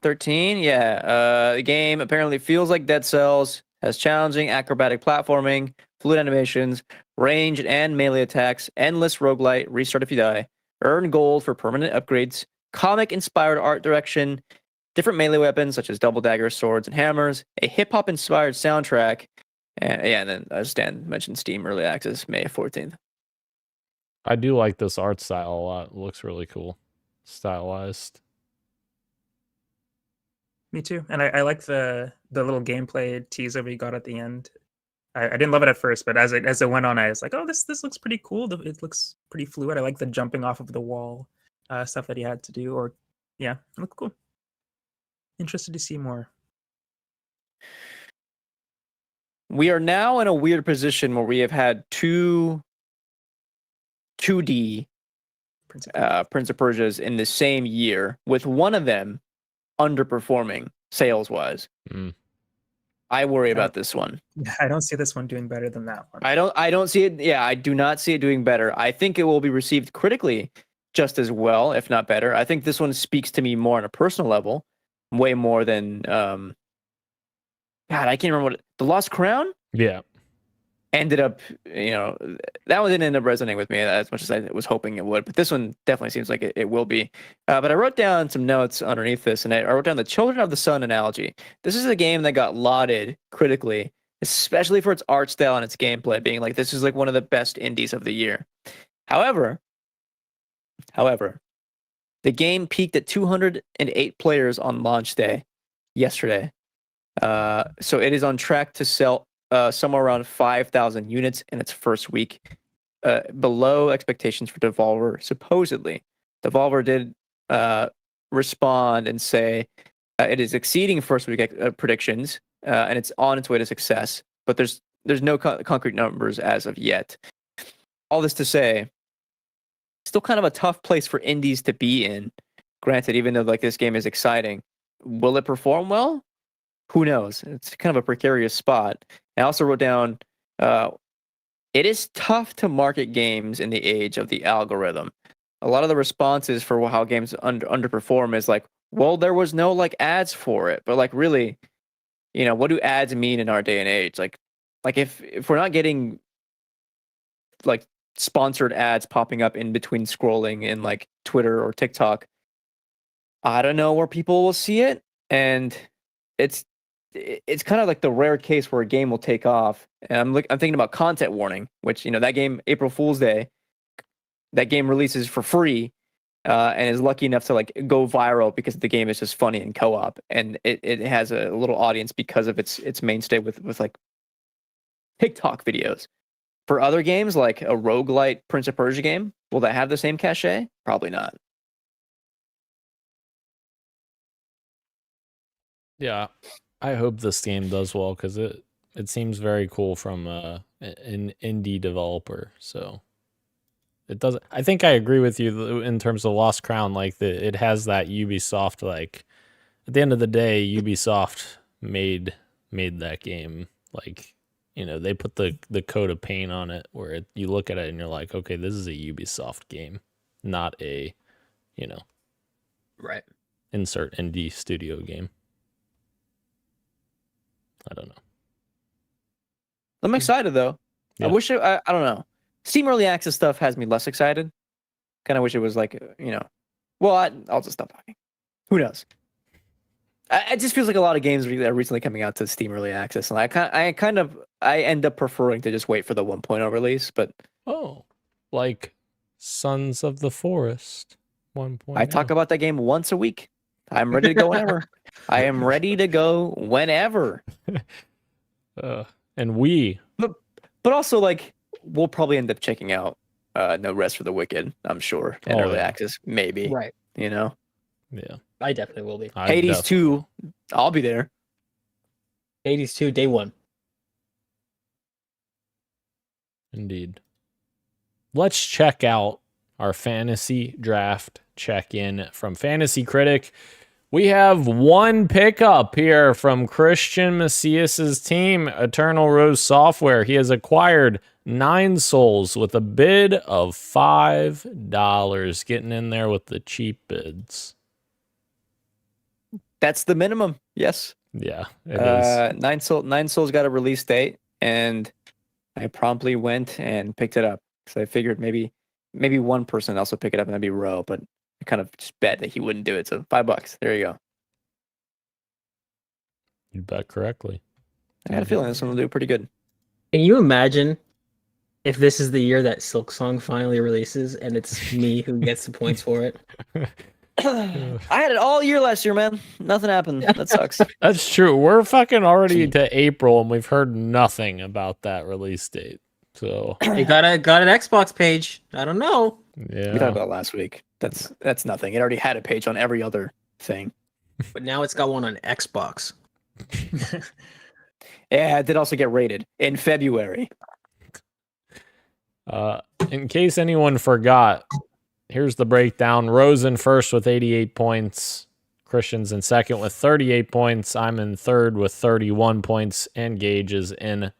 13. Yeah. The game apparently feels like Dead Cells, has challenging acrobatic platforming, fluid animations, ranged and melee attacks, endless roguelite, restart if you die, earn gold for permanent upgrades, comic-inspired art direction, different melee weapons such as double daggers, swords, and hammers, a hip-hop inspired soundtrack, and then as Dan mentioned, Steam Early Access, May 14th. I do like this art style a lot. It looks really cool. Stylized. Me too. And I like the little gameplay teaser we got at the end. I didn't love it at first, but as it went on, I was like, oh, this looks pretty cool. It looks pretty fluid. I like the jumping off of the wall stuff that he had to do. Or yeah, it looked cool. Interested to see more. We are now in a weird position where we have had two 2D Prince of Persias in the same year, with one of them underperforming sales-wise. I worry about this one. I don't see this one doing better than that one. I don't see it. Yeah, I do not see it doing better. I think it will be received critically just as well, if not better. I think this one speaks to me more on a personal level, way more than God, I can't remember The Lost Crown? Yeah. Ended up, that one didn't end up resonating with me as much as I was hoping it would. But this one definitely seems like it will be. But I wrote down some notes underneath this, and I wrote down the Children of the Sun analogy. This is a game that got lauded critically, especially for its art style and its gameplay, being like, this is like one of the best indies of the year. However, the game peaked at 208 players on launch day yesterday. So it is on track to sell somewhere around 5,000 units in its first week, below expectations for Devolver, supposedly. Devolver did respond and say It is exceeding first week predictions, and it's on its way to success. But there's no concrete numbers as of yet. All this to say, still kind of a tough place for indies to be in. Granted, even though like this game is exciting, will it perform well? Who knows? It's kind of a precarious spot. I also wrote down, it is tough to market games in the age of the algorithm. A lot of the responses for how games underperform is like, well, there was no like ads for it, but like really, what do ads mean in our day and age? Like if we're not getting like sponsored ads popping up in between scrolling in like Twitter or TikTok, I don't know where people will see it. And it's kind of like the rare case where a game will take off. And I'm thinking about Content Warning, which, that game, April Fool's Day, that game releases for free and is lucky enough to like go viral because the game is just funny and co-op. And it has a little audience because of its mainstay with like TikTok videos. For other games like a roguelite Prince of Persia game, will that have the same cachet? Probably not. Yeah, I hope this game does well because it seems very cool from an indie developer. So it doesn't. I think I agree with you in terms of Lost Crown. Like it has that Ubisoft. Like at the end of the day, Ubisoft made that game. Like they put the coat of paint on it where you look at it and you're like, okay, this is a Ubisoft game, not a Right. insert indie studio game. I don't know. I'm excited though. Yeah. I wish I don't know. Steam Early Access stuff has me less excited. Kind of wish it was like, well, I'll just stop talking. Who knows? It just feels like a lot of games are recently coming out to Steam Early Access, and I end up preferring to just wait for the 1.0 release. But like Sons of the Forest 1.0. I talk about that game once a week. I'm ready to go whenever. I am ready to go whenever. And but also like we'll probably end up checking out No Rest for the Wicked, I'm sure, in early access, maybe. Right. Yeah. I definitely will be. Hades 2, I'll be there. Hades 2, day one. Indeed. Let's check out our fantasy draft check-in from Fantasy Critic. We have one pickup here from Christian Macias's team, Eternal Rose Software. He has acquired 9 souls with a bid of $5, getting in there with the cheap bids. That's the minimum. Yes. Yeah, it is. 9 souls got a release date, and I promptly went and picked it up. So I figured maybe one person else would pick it up, and that'd be Ro, but I kind of just bet that he wouldn't do it. So $5. There you go. You bet correctly. I had a feeling this one will do pretty good. Can you imagine if this is the year that Silksong finally releases and it's me who gets the points for it? I had it all year last year, man. Nothing happened. That sucks. That's true. We're fucking already to April, and we've heard nothing about that release date. So It got an Xbox page. I don't know. yeah, We talked about it last week. That's nothing. It already had a page on every other thing. But now it's got one on Xbox. Yeah, it did also get rated in February. In case anyone forgot, here's the breakdown. Rosen first with 88 points. Christian's in second with 38 points. I'm in third with 31 points. And Gage is in,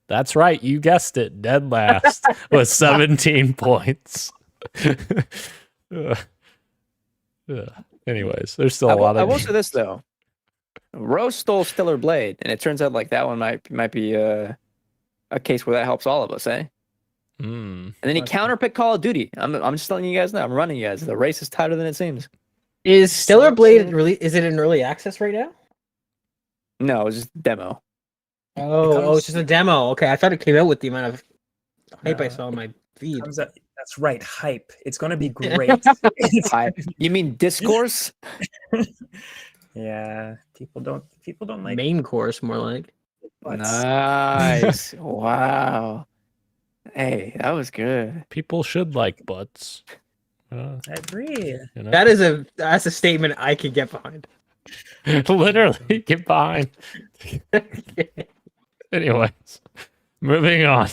that's right, you guessed it, dead last with 17 points. Anyways, there's still a lot of... I will say this, though. Rose stole Stellar Blade, and it turns out like that one might be a case where that helps all of us, eh? And then he counterpicked Call of Duty. I'm just letting you guys know. I'm running you guys. The race is tighter than it seems. Is Stellar Blade really? Is it in early access right now? No, it was just a demo. It's just a demo. Okay, I thought it came out with the amount of hype I saw on my feed. That's right, hype. It's going to be great. You mean discourse? Yeah, people don't like Main course, more like. butts. Nice. Wow. Hey, that was good. People should like butts. I agree. You know? That's a statement I could get behind. Literally, get behind. Anyways, moving on.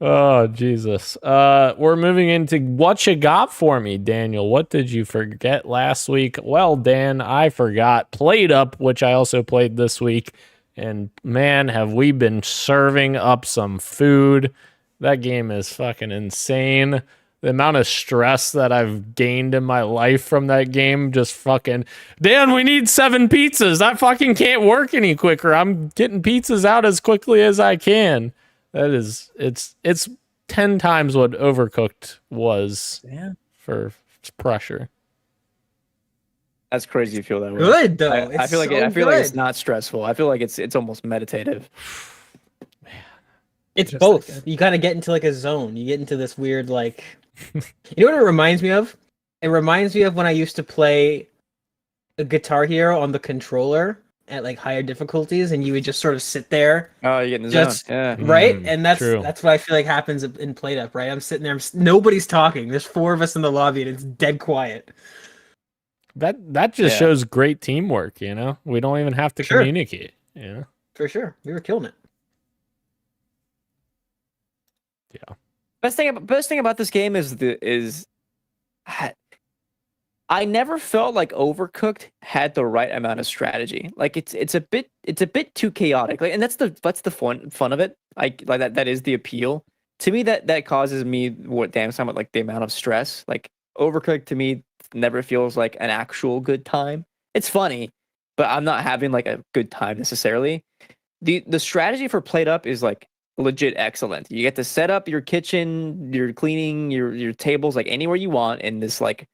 Oh, Jesus. We're moving into what you got for me, Daniel. What did you forget last week? Well, Dan, I forgot Played Up, which I also played this week. And man, have we been serving up some food. That game is fucking insane. The amount of stress that I've gained in my life from that game, just fucking, Dan, we need 7 pizzas. That fucking can't work any quicker. I'm getting pizzas out as quickly as I can. That is, it's 10 times what Overcooked was for pressure. That's crazy. You feel that way. Good though. I feel like I feel like it's not stressful. I feel like it's almost meditative. It's Just both. like You kind of get into like a zone. You get into this weird like. You know what it reminds me of? It reminds me of when I used to play a Guitar Hero on the controller at like higher difficulties, and you would just sort of sit there, Oh, you get in the Just- zone. Yeah. right? And that's true. what I feel like happens in Played Up, right? I'm sitting there, nobody's talking. There's 4 of us in the lobby, and it's dead quiet. That just Yeah. shows great teamwork, you know? We don't even have to Sure. communicate, you know? For sure, we were killing it. Best thing about this game is I never felt like Overcooked had the right amount of strategy. Like it's a bit too chaotic. Like, and that's the fun of it. Like that is the appeal. To me, that causes me what Dan's talking about, like the amount of stress. Like Overcooked to me never feels like an actual good time. It's funny, but I'm not having like a good time necessarily. The strategy for Played Up is like legit excellent. You get to set up your kitchen, your cleaning, your tables like anywhere you want in this like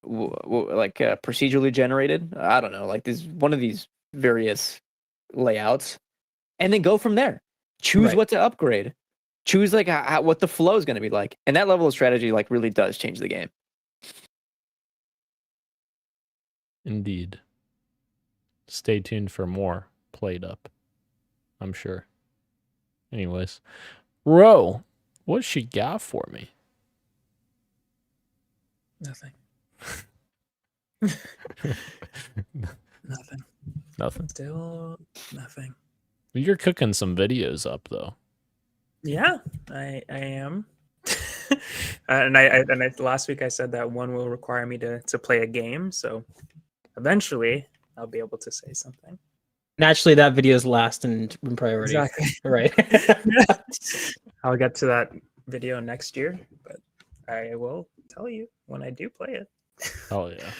procedurally generated. I don't know, like this one of these various layouts, and then go from there. Choose Right. what to upgrade. Choose like what the flow is going to be like, and that level of strategy like really does change the game. Indeed. Stay tuned for more Played Up, I'm sure. Anyways, Ro, what she got for me? Nothing. Nothing. Nothing. Still nothing. You're cooking some videos up though. Yeah, I am. and I last week I said that one will require me to play a game, so eventually I'll be able to say something. Naturally, that video's last in priority. Exactly. Right. I'll get to that video next year, but I will tell you when I do play it. Oh yeah.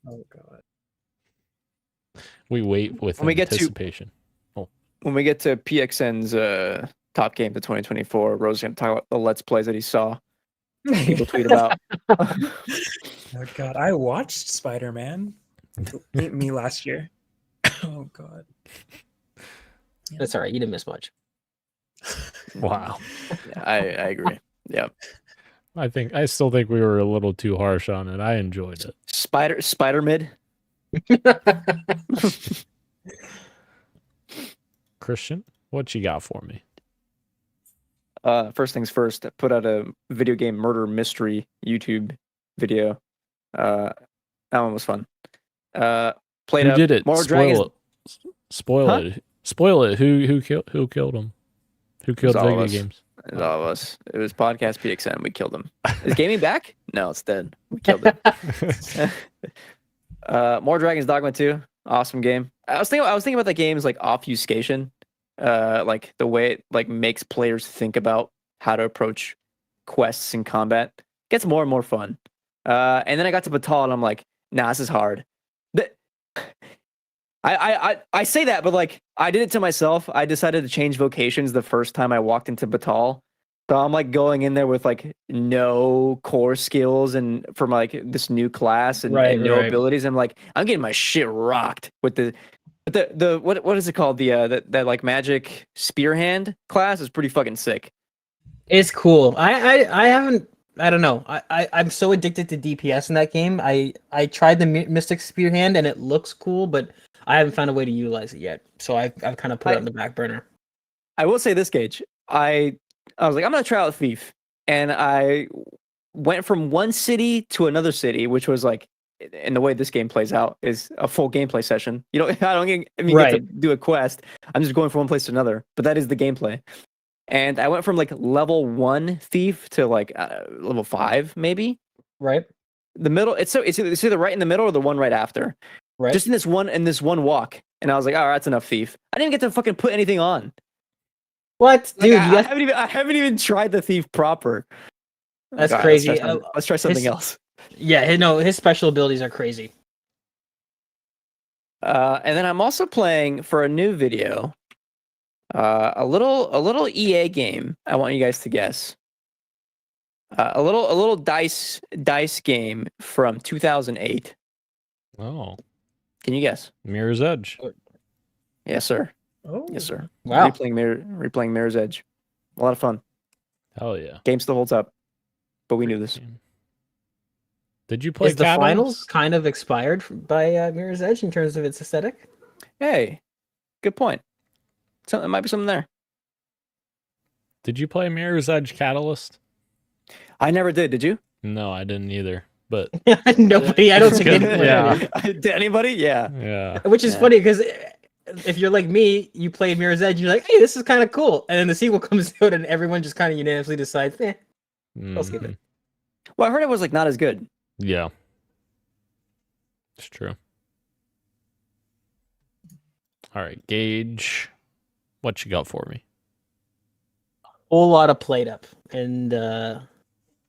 Oh god. We wait with When we get to- anticipation. When we get to PXN's top game to 2024, Rose's gonna talk about the Let's Plays that he saw people tweet about. Oh god, I watched Spider-Man me last year. Oh god. That's all right. You didn't miss much. Wow. Yeah, I agree. Yeah. I still think we were a little too harsh on it. I enjoyed it. Spider mid. Christian, what you got for me? First things first, put out a video game murder mystery YouTube video. That one was fun. Played Who up did it? more Spoil dragons. it. Spoil Huh? it. Spoil it. Who killed him? Who killed all of video us. games? It was all of us. It was Podcast PXN. We killed him. Is gaming back? No, it's dead. We killed it. More Dragons Dogma 2. Awesome game. I was thinking about the game's like obfuscation. Like the way it like makes players think about how to approach quests and combat. Gets more and more fun. And then I got to Batal and I'm like, nah, this is hard. I say that, but like I did it to myself. I decided to change vocations the first time I walked into Batal. So I'm like going in there with like no core skills and from like this new class and, Right, and no right. abilities. I'm like, I'm getting my shit rocked with the what is it called? That like magic spear hand class is pretty fucking sick. It's cool. I haven't. I don't know. I'm so addicted to DPS in that game. I tried the Mystic Spear Hand and it looks cool, but I haven't found a way to utilize it yet. So I've kind of put it on the back burner. I will say this, Gage. I was like, I'm gonna try out Thief, and I went from one city to another city, which was like and the way this game plays out is a full gameplay session. You know, I don't get, get to Right. do a quest. I'm just going from one place to another. But that is the gameplay. And I went from like level 1 thief to like level 5 maybe. Right. The middle. It's either right in the middle or the one right after. Right. Just in this one walk. And I was like, all right, that's enough thief. I didn't even get to fucking put anything on. What, Like, dude? I haven't even tried the thief proper. That's All right, crazy. Let's try something else. Yeah, no, his special abilities are crazy. And then I'm also playing for a new video, a little EA game. I want you guys to guess. A little dice game from 2008. Oh, Can you guess? Mirror's Edge. Yes, sir. Oh, Yes, sir. wow. Replaying Mirror's Edge. A lot of fun. Hell yeah. Game still holds up, but we knew this. Did you play Is the Catalyst? finals kind of expired by Mirror's Edge in terms of its aesthetic? Hey, good point. There might be something there. Did you play Mirror's Edge Catalyst? I never did. Did you? No, I didn't either. But Nobody, I don't think anybody. Yeah. Did anybody? Yeah. yeah, Which is Yeah. funny because if you're like me, you played Mirror's Edge, you're like, hey, this is kind of cool. And then the sequel comes out and everyone just kind of unanimously decides, I'll skip it. Well, I heard it was like not as good. Yeah, it's true. All right, Gage, what you got for me? Whole lot of played up. And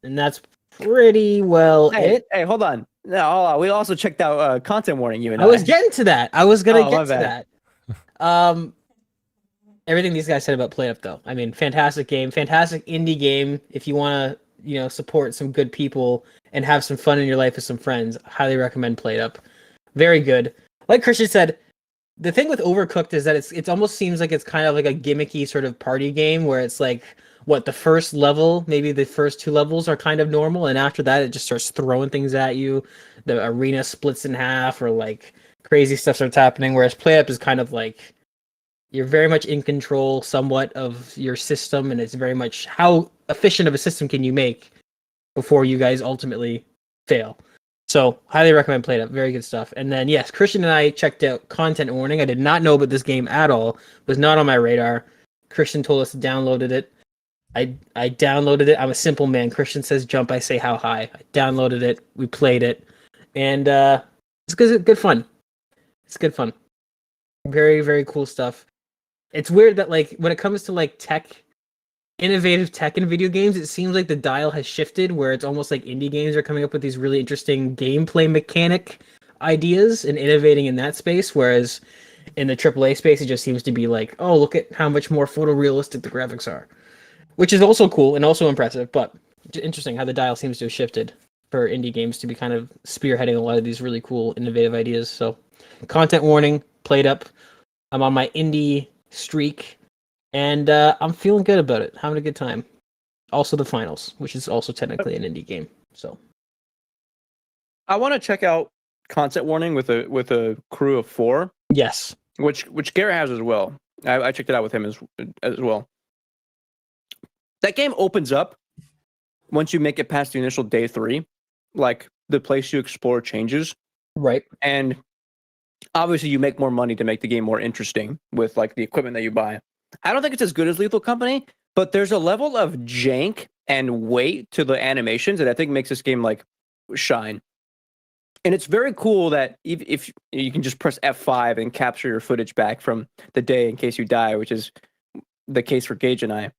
that's pretty well it. Hey, hold on. No, hold on. We also checked out content warning. You and I was getting to that. I was gonna Oh, get my to bad. that. Everything these guys said about Play Up, though. I mean, fantastic game, fantastic indie game. If you want to, support some good people and have some fun in your life with some friends, highly recommend Play Up. Very good. Like Christian said, the thing with Overcooked is that it almost seems like it's kind of like a gimmicky sort of party game where it's like, the first level, maybe the first 2 levels are kind of normal, and after that it just starts throwing things at you. The arena splits in half, or like crazy stuff starts happening, whereas Play Up is kind of like you're very much in control somewhat of your system, and it's very much how efficient of a system can you make before you guys ultimately fail. So highly recommend Play Up. Very good stuff. And then yes, Christian and I checked out Content Warning. I did not know about this game at all. It was not on my radar. Christian told us to download it. I downloaded it. I'm a simple man. Christian says jump, I say how high. I downloaded it. We played it. And it's good fun. It's good fun. Very, very cool stuff. It's weird that like when it comes to like innovative tech in video games, it seems like the dial has shifted where it's almost like indie games are coming up with these really interesting gameplay mechanic ideas and innovating in that space, whereas in the AAA space it just seems to be like, oh, look at how much more photorealistic the graphics are. Which is also cool and also impressive, but interesting how the dial seems to have shifted for indie games to be kind of spearheading a lot of these really cool, innovative ideas. So, Content Warning, Played Up. I'm on my indie streak, and I'm feeling good about it. Having a good time. Also, the finals, which is also technically an indie game. So, I want to check out Content Warning with a crew of 4, yes. which Garrett has as well. I checked it out with him as well. That game opens up once you make it past the initial day 3. Like the place you explore changes, Right. and obviously you make more money to make the game more interesting with like the equipment that you buy. I don't think it's as good as Lethal Company, but there's a level of jank and weight to the animations that I think makes this game like shine. And it's very cool that if you can just press F5 and capture your footage back from the day in case you die, which is the case for Gage and I.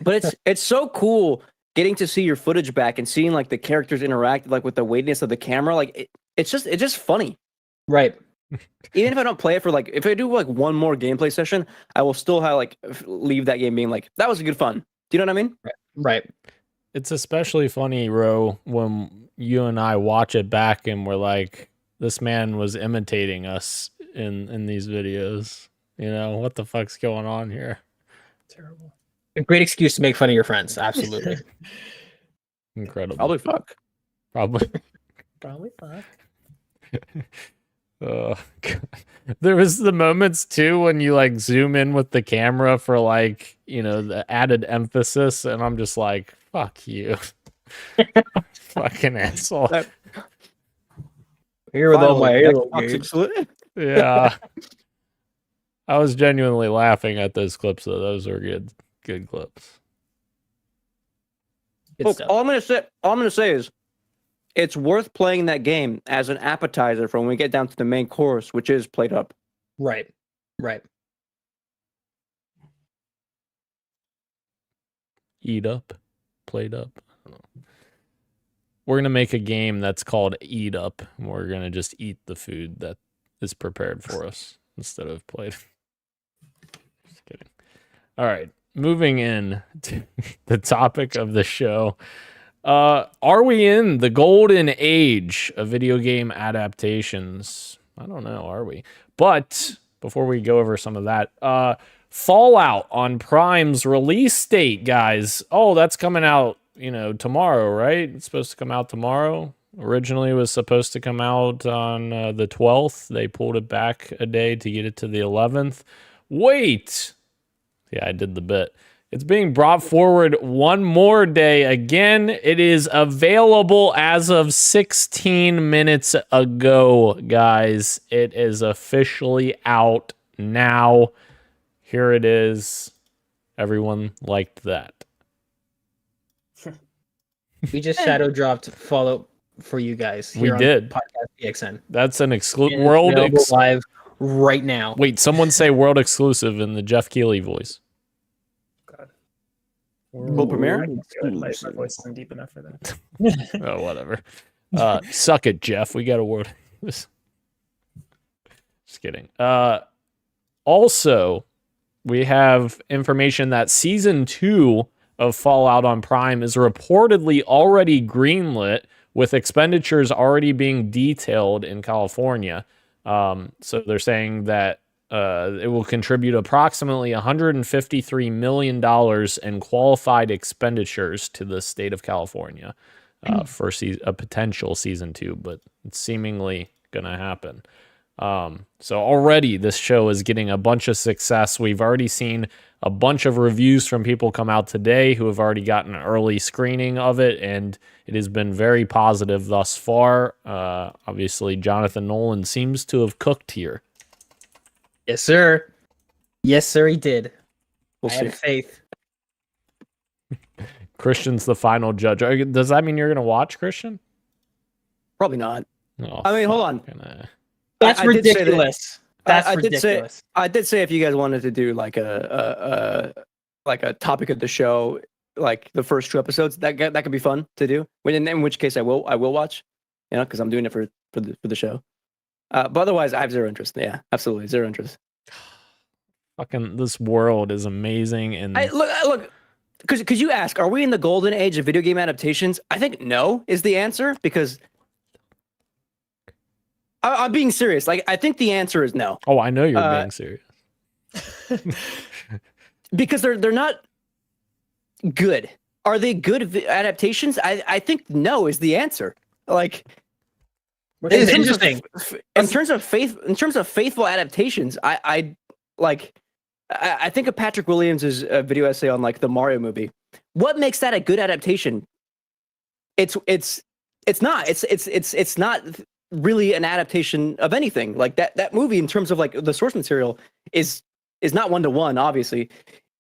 But it's so cool getting to see your footage back and seeing like the characters interact like with the weightiness of the camera. Like it's just funny. Right. Even if I don't play it for like, if I do like one more gameplay session, I will still have like leave that game being like, that was a good fun. Do you know what I mean? Right. It's especially funny, Ro, when you and I watch it back and we're like, this man was imitating us in these videos. You know, what the fuck's going on here? Terrible. A great excuse to make fun of your friends. Absolutely. Incredible. Probably fuck. Probably. fuck. God. There was the moments too when you like zoom in with the camera for like, the added emphasis, and I'm just like, fuck you. Fucking asshole. Here with all my Finally, Halo Xbox games. exclusive. Yeah. I was genuinely laughing at those clips though. Those were good clips. Good Look, stuff. all I'm gonna say is, it's worth playing that game as an appetizer for when we get down to the main course, which is Played Up. Right. Right. Eat up, played up. I don't know. We're gonna make a game that's called Eat Up. We're gonna just eat the food that is prepared for us instead of played. Just kidding. All right, moving in to the topic of the show. Are we in the golden age of video game adaptations? I don't know, are we? But before we go over some of that, Fallout on Prime's release date, guys. Oh, that's coming out, tomorrow, right? It's supposed to come out tomorrow. Originally, it was supposed to come out on the 12th. They pulled it back a day to get it to the 11th. Wait. Yeah, I did the bit. It's being brought forward one more day. Again, it is available as of 16 minutes ago, guys. It is officially out now. Here it is. Everyone liked that. We just shadow dropped Fallout for you guys. We Here did. on Podcast PXN. That's an It's world available live right now. Wait, someone say world exclusive in the Jeff Keighley voice. World premiere? Good. My voice isn't deep enough for that. Oh, whatever. Suck it, Jeff. We got a world. Just kidding. Also, we have information that season 2 of Fallout on Prime is reportedly already greenlit, with expenditures already being detailed in California. So they're saying that it will contribute approximately $153 million in qualified expenditures to the state of California for a potential season 2, but it's seemingly going to happen. So already this show is getting a bunch of success. We've already seen a bunch of reviews from people come out today who have already gotten an early screening of it, and it has been very positive thus far. Obviously, Jonathan Nolan seems to have cooked here. Yes, sir. Yes, sir, he did. We'll I see. had faith. Christian's the final judge. Does that mean you're going to watch, Christian? Probably not. Oh, I mean, hold on. That's I did say that- ridiculous. That's I did ridiculous. say I did say if you guys wanted to do like a topic of the show, like the first 2 episodes, that could be fun to do. In which case I will watch, because I'm doing it for the show. But otherwise, I have zero interest. Yeah, absolutely zero interest. Fucking this world is amazing, and Look, because you ask, are we in the golden age of video game adaptations? I think no is the answer, because I'm being serious. Like, I think the answer is no. oh, I know you're being serious. Because they're not good. Are they good adaptations? I think no is the answer. Like, It's interesting. in terms of faithful adaptations, I think of Patrick Williams' video essay on like the Mario movie. What makes that a good adaptation? It's not really an adaptation of anything. Like that movie, in terms of like the source material, is not 1-to-1. Obviously,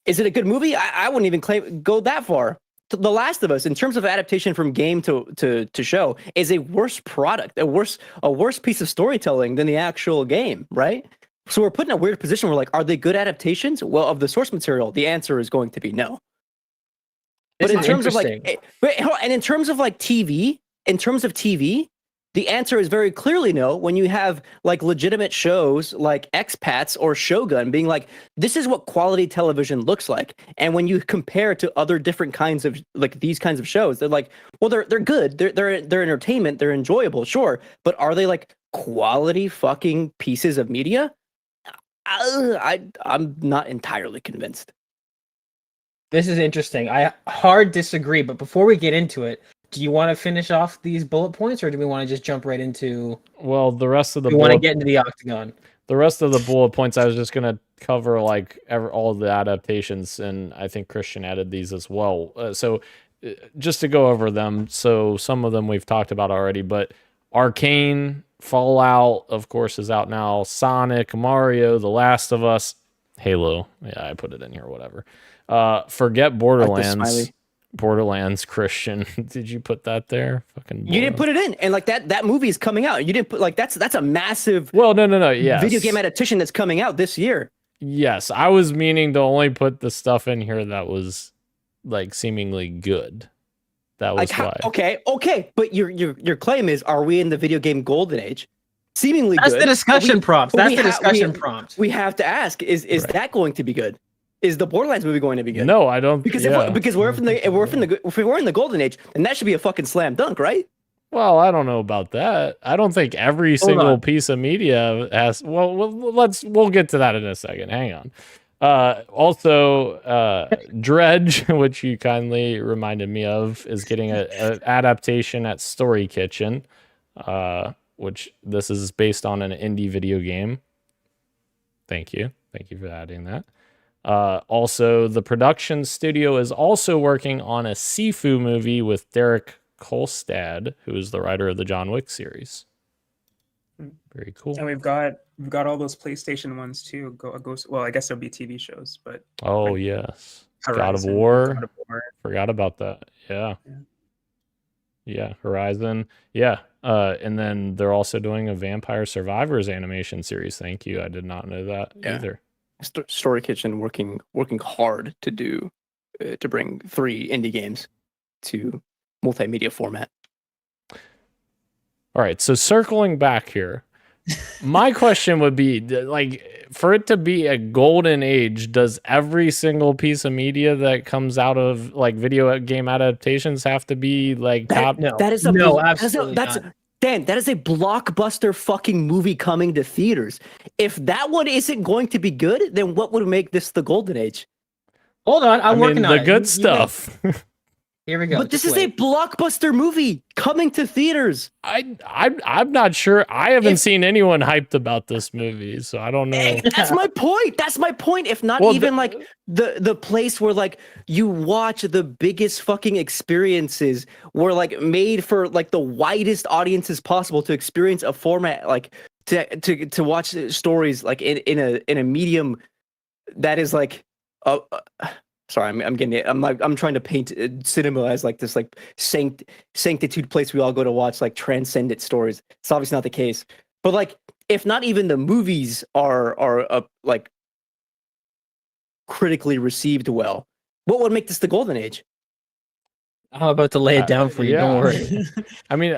is it a good movie? I wouldn't even go that far. The Last of Us, in terms of adaptation from game to show, is a worse product, a worse piece of storytelling than the actual game, right? So we're put in a weird position where, like, are they good adaptations? Well, of the source material, the answer is going to be no. But in terms of like, and in terms of like TV, the answer is very clearly no. When you have like legitimate shows like Expats or Shogun being like, this is what quality television looks like. And when you compare to other different kinds of like these kinds of shows, they're like, well, they're good. They're entertainment. They're enjoyable, sure. But are they like quality fucking pieces of media? I'm not entirely convinced. This is interesting. I hard disagree, but before we get into it, do you want to finish off these bullet points, or do we want to just jump right into? Well, the rest of the we want to get into the octagon. The rest of the bullet points, I was just gonna cover like all the adaptations, and I think Christian added these as well. So just to go over them. So some of them we've talked about already, but Arcane Fallout, of course, is out now. Sonic, Mario, The Last of Us, Halo. Yeah, I put it in here, whatever. Forget Borderlands. Borderlands, Christian. Did you put that there? Fucking You didn't put it in, and like that movie is coming out. You didn't put like that's a massive no. Yes. video game adaptation that's coming out this year. Yes, I was meaning to only put the stuff in here that was like seemingly good. That was why. Okay, but your claim is, are we in the video game golden age? Seemingly That's good. the discussion prompt. That's the discussion we, prompt. We have to ask: is Right. that going to be good? Is the Borderlands movie going to be good? No, I don't. Because yeah. if we're in the golden age, then that should be a fucking slam dunk, right? Well, I don't know about that. I don't think every single on. piece of media has. Well, we'll get to that in a second. Hang on. Also, Dredge, which you kindly reminded me of, is getting an adaptation at Story Kitchen, which this is based on an indie video game. Thank you for adding that. Also, the production studio is also working on a Sifu movie with Derek Kolstad, who is the writer of the John Wick series. Very cool. And we've got all those PlayStation ones too. Well, I guess there'll be TV shows, but Oh like yes, Horizon, God of War. Forgot about that. Yeah, Horizon. Yeah, and then they're also doing a Vampire Survivors animation series. Thank you. I did not know that either. Story Kitchen working hard to bring 3 indie games to multimedia format. All right, so circling back here, my question would be, like, for it to be a golden age, does every single piece of media that comes out of like video game adaptations have to be like top? No, That is a no, blo- absolutely that's not. Dan, that is a blockbuster fucking movie coming to theaters. If that one isn't going to be good, then what would make this the golden age? Hold on, I'm working on the it. good You stuff. Here we go. But this just is wait. a blockbuster movie coming to theaters. I'm not sure. I haven't seen anyone hyped about this movie, so I don't know. That's my point. That's my point. If not Well, even like the place where like you watch the biggest fucking experiences were like made for like the widest audiences possible to experience a format like to watch stories like in a medium that is like sorry, I'm getting it. I'm trying to paint cinema as like this like sanctitude place we all go to watch like transcendent stories. It's obviously not the case. But like, if not even the movies are like critically received well, what would make this the golden age? I'm about to lay it down for you. Don't worry. I mean,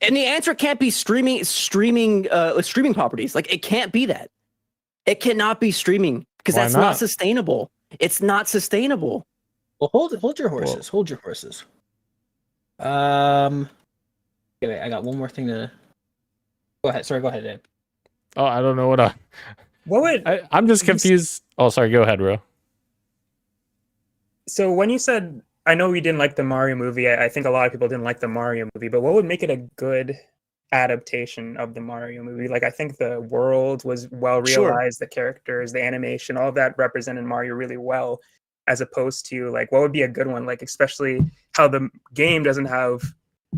And the answer can't be streaming properties. Like it can't be that. It cannot be streaming because Why that's not? not sustainable. It's not sustainable. Well, hold your horses. Hold your horses. Okay, wait, I got one more thing to. Go ahead. Sorry, go ahead, Dave. oh, I don't know what what would I'm just confused. Oh, sorry. Go ahead, bro. so when you said, I know we didn't like the Mario movie. I think a lot of people didn't like the Mario movie, but what would make it a good adaptation of the Mario movie? Like, I think the world was well realized, the characters, the animation, all of that represented Mario really well, as opposed to like, what would be a good one? Like, especially how the game doesn't have,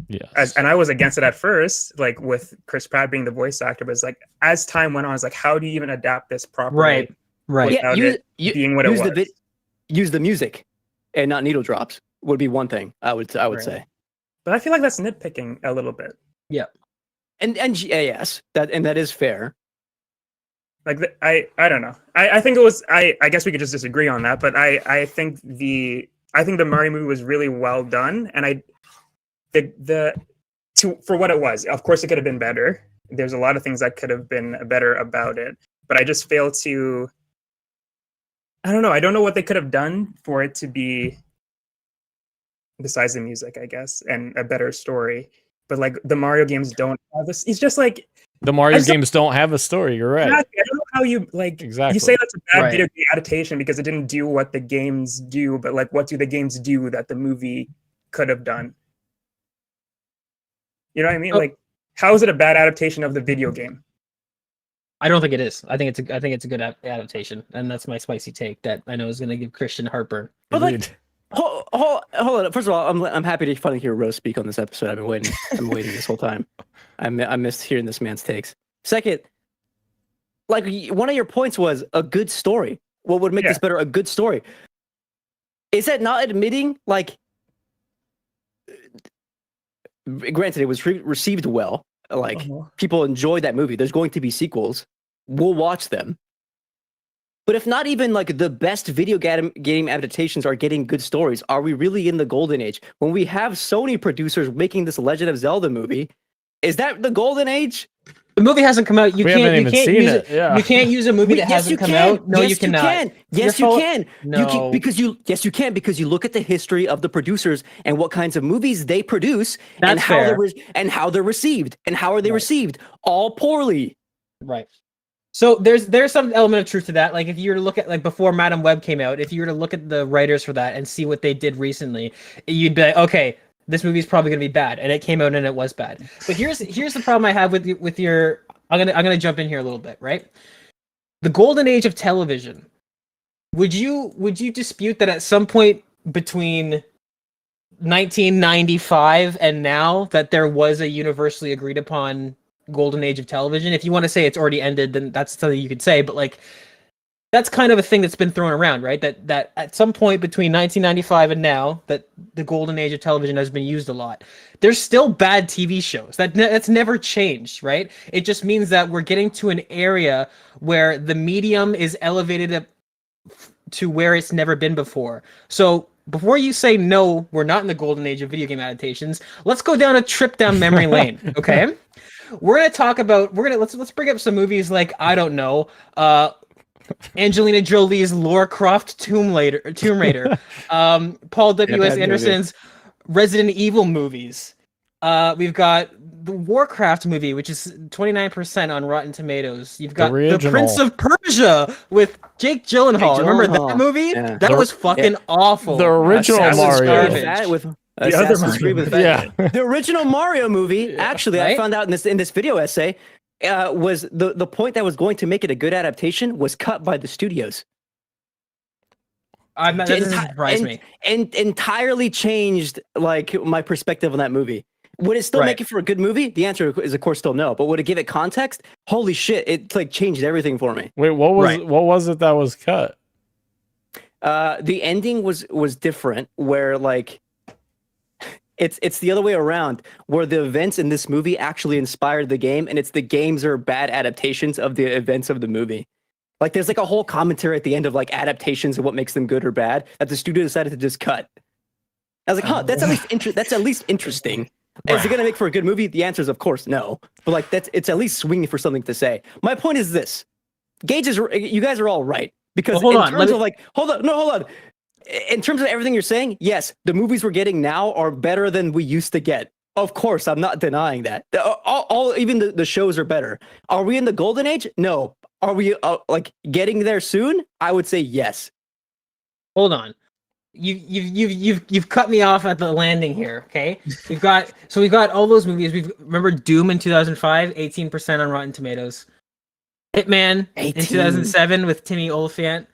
Yes. and I was against it at first, like with Chris Pratt being the voice actor, but it's like, as time went on, it's like, how do you even adapt this properly? Right. Yeah, Without it being what it use was. Use the music and not needle drops would be one thing I would Right. say. But I feel like that's nitpicking a little bit. And yes, that is fair. Like I don't know. I think it was I guess we could just disagree on that, but I think the Mario movie was really well done, and for what it was. Of course, it could have been better. There's a lot of things that could have been better about it, but I just fail to. I don't know. I don't know what they could have done for it to be, besides the music, I guess, and a better story. But like the Mario games don't have this. It's just like The Mario games don't have a story. You're right. exactly. I don't know how you like. Exactly. You say that's a bad Right. video game adaptation because it didn't do what the games do, but like, what do the games do that the movie could have done? You know what I mean? Oh. Like, how is it a bad adaptation of the video game? I don't think it is. I think it's a good adaptation, and that's my spicy take that I know is going to give Christian heartburn. But like, Agreed. Hold on. First of all, I'm happy to finally hear Rose speak on this episode. I've been waiting. This whole time. I missed hearing this man's takes. Second, like one of your points was a good story. What would make this better? A good story. Is that not admitting, like, granted, it was received well. Like, people enjoyed that movie. There's going to be sequels. We'll watch them. But if not even like the best video game adaptations are getting good stories, are we really in the golden age? When we have Sony producers making this Legend of Zelda movie, is that the golden age? The movie hasn't come out. You can't use it. Yeah. You can't use a movie that hasn't come out. No, yes, you cannot. Yes, you can. No. Because you look at the history of the producers and what kinds of movies they produce That's fair. and how they're received. And how are they received? All poorly. Right. So there's some element of truth to that. Like if you were to look at like before Madam Web came out, if you were to look at the writers for that and see what they did recently, you'd be like, okay, this movie's probably gonna be bad, and it came out and it was bad. But here's the problem I have with your. I'm gonna jump in here a little bit, right? The golden age of television. Would you dispute that at some point between 1995 and now that there was a universally agreed upon golden age of television? If you want to say it's already ended, then that's something you could say. But like, that's kind of a thing that's been thrown around, right? That at some point between 1995 and now, that the golden age of television has been used a lot. There's still bad TV shows. That's never changed, right? It just means that we're getting to an area where the medium is elevated to where it's never been before. So before you say no, we're not in the golden age of video game adaptations, let's go down a trip down memory lane, okay? We're gonna talk about let's bring up some movies like, I don't know, Angelina Jolie's Lara Croft Tomb Raider, Paul W.S. Anderson's Resident Evil movies. We've got the Warcraft movie, which is 29% on Rotten Tomatoes. You've got The Prince of Persia with Jake Gyllenhaal. Remember that movie? Yeah. That was fucking awful. The original Mario. The original Mario movie, actually, I found out in this video essay, was the point that was going to make it a good adaptation was cut by the studios. That doesn't surprise me. And entirely changed like my perspective on that movie. Would it still make it for a good movie? The answer is of course still no. But would it give it context? Holy shit! It like changed everything for me. Wait, what was it that was cut? The ending was different. Where like it's the other way around. Where the events in this movie actually inspired the game, and it's the games are bad adaptations of the events of the movie. Like there's like a whole commentary at the end of like adaptations and what makes them good or bad that the studio decided to just cut. I was like, that's at least interesting. Is it going to make for a good movie? The answer is of course no. But like it's at least swinging for something to say. My point is this: you guys are all right because hold on. In terms of everything you're saying, yes, the movies we're getting now are better than we used to get. Of course, I'm not denying that. Even the shows are better. Are we in the golden age? No. Are we like getting there soon? I would say yes. Hold on. You've cut me off at the landing here, okay? We've got all those movies. Remember Doom in 2005, 18% on Rotten Tomatoes. Hitman in 2007 with Timmy Olyphant,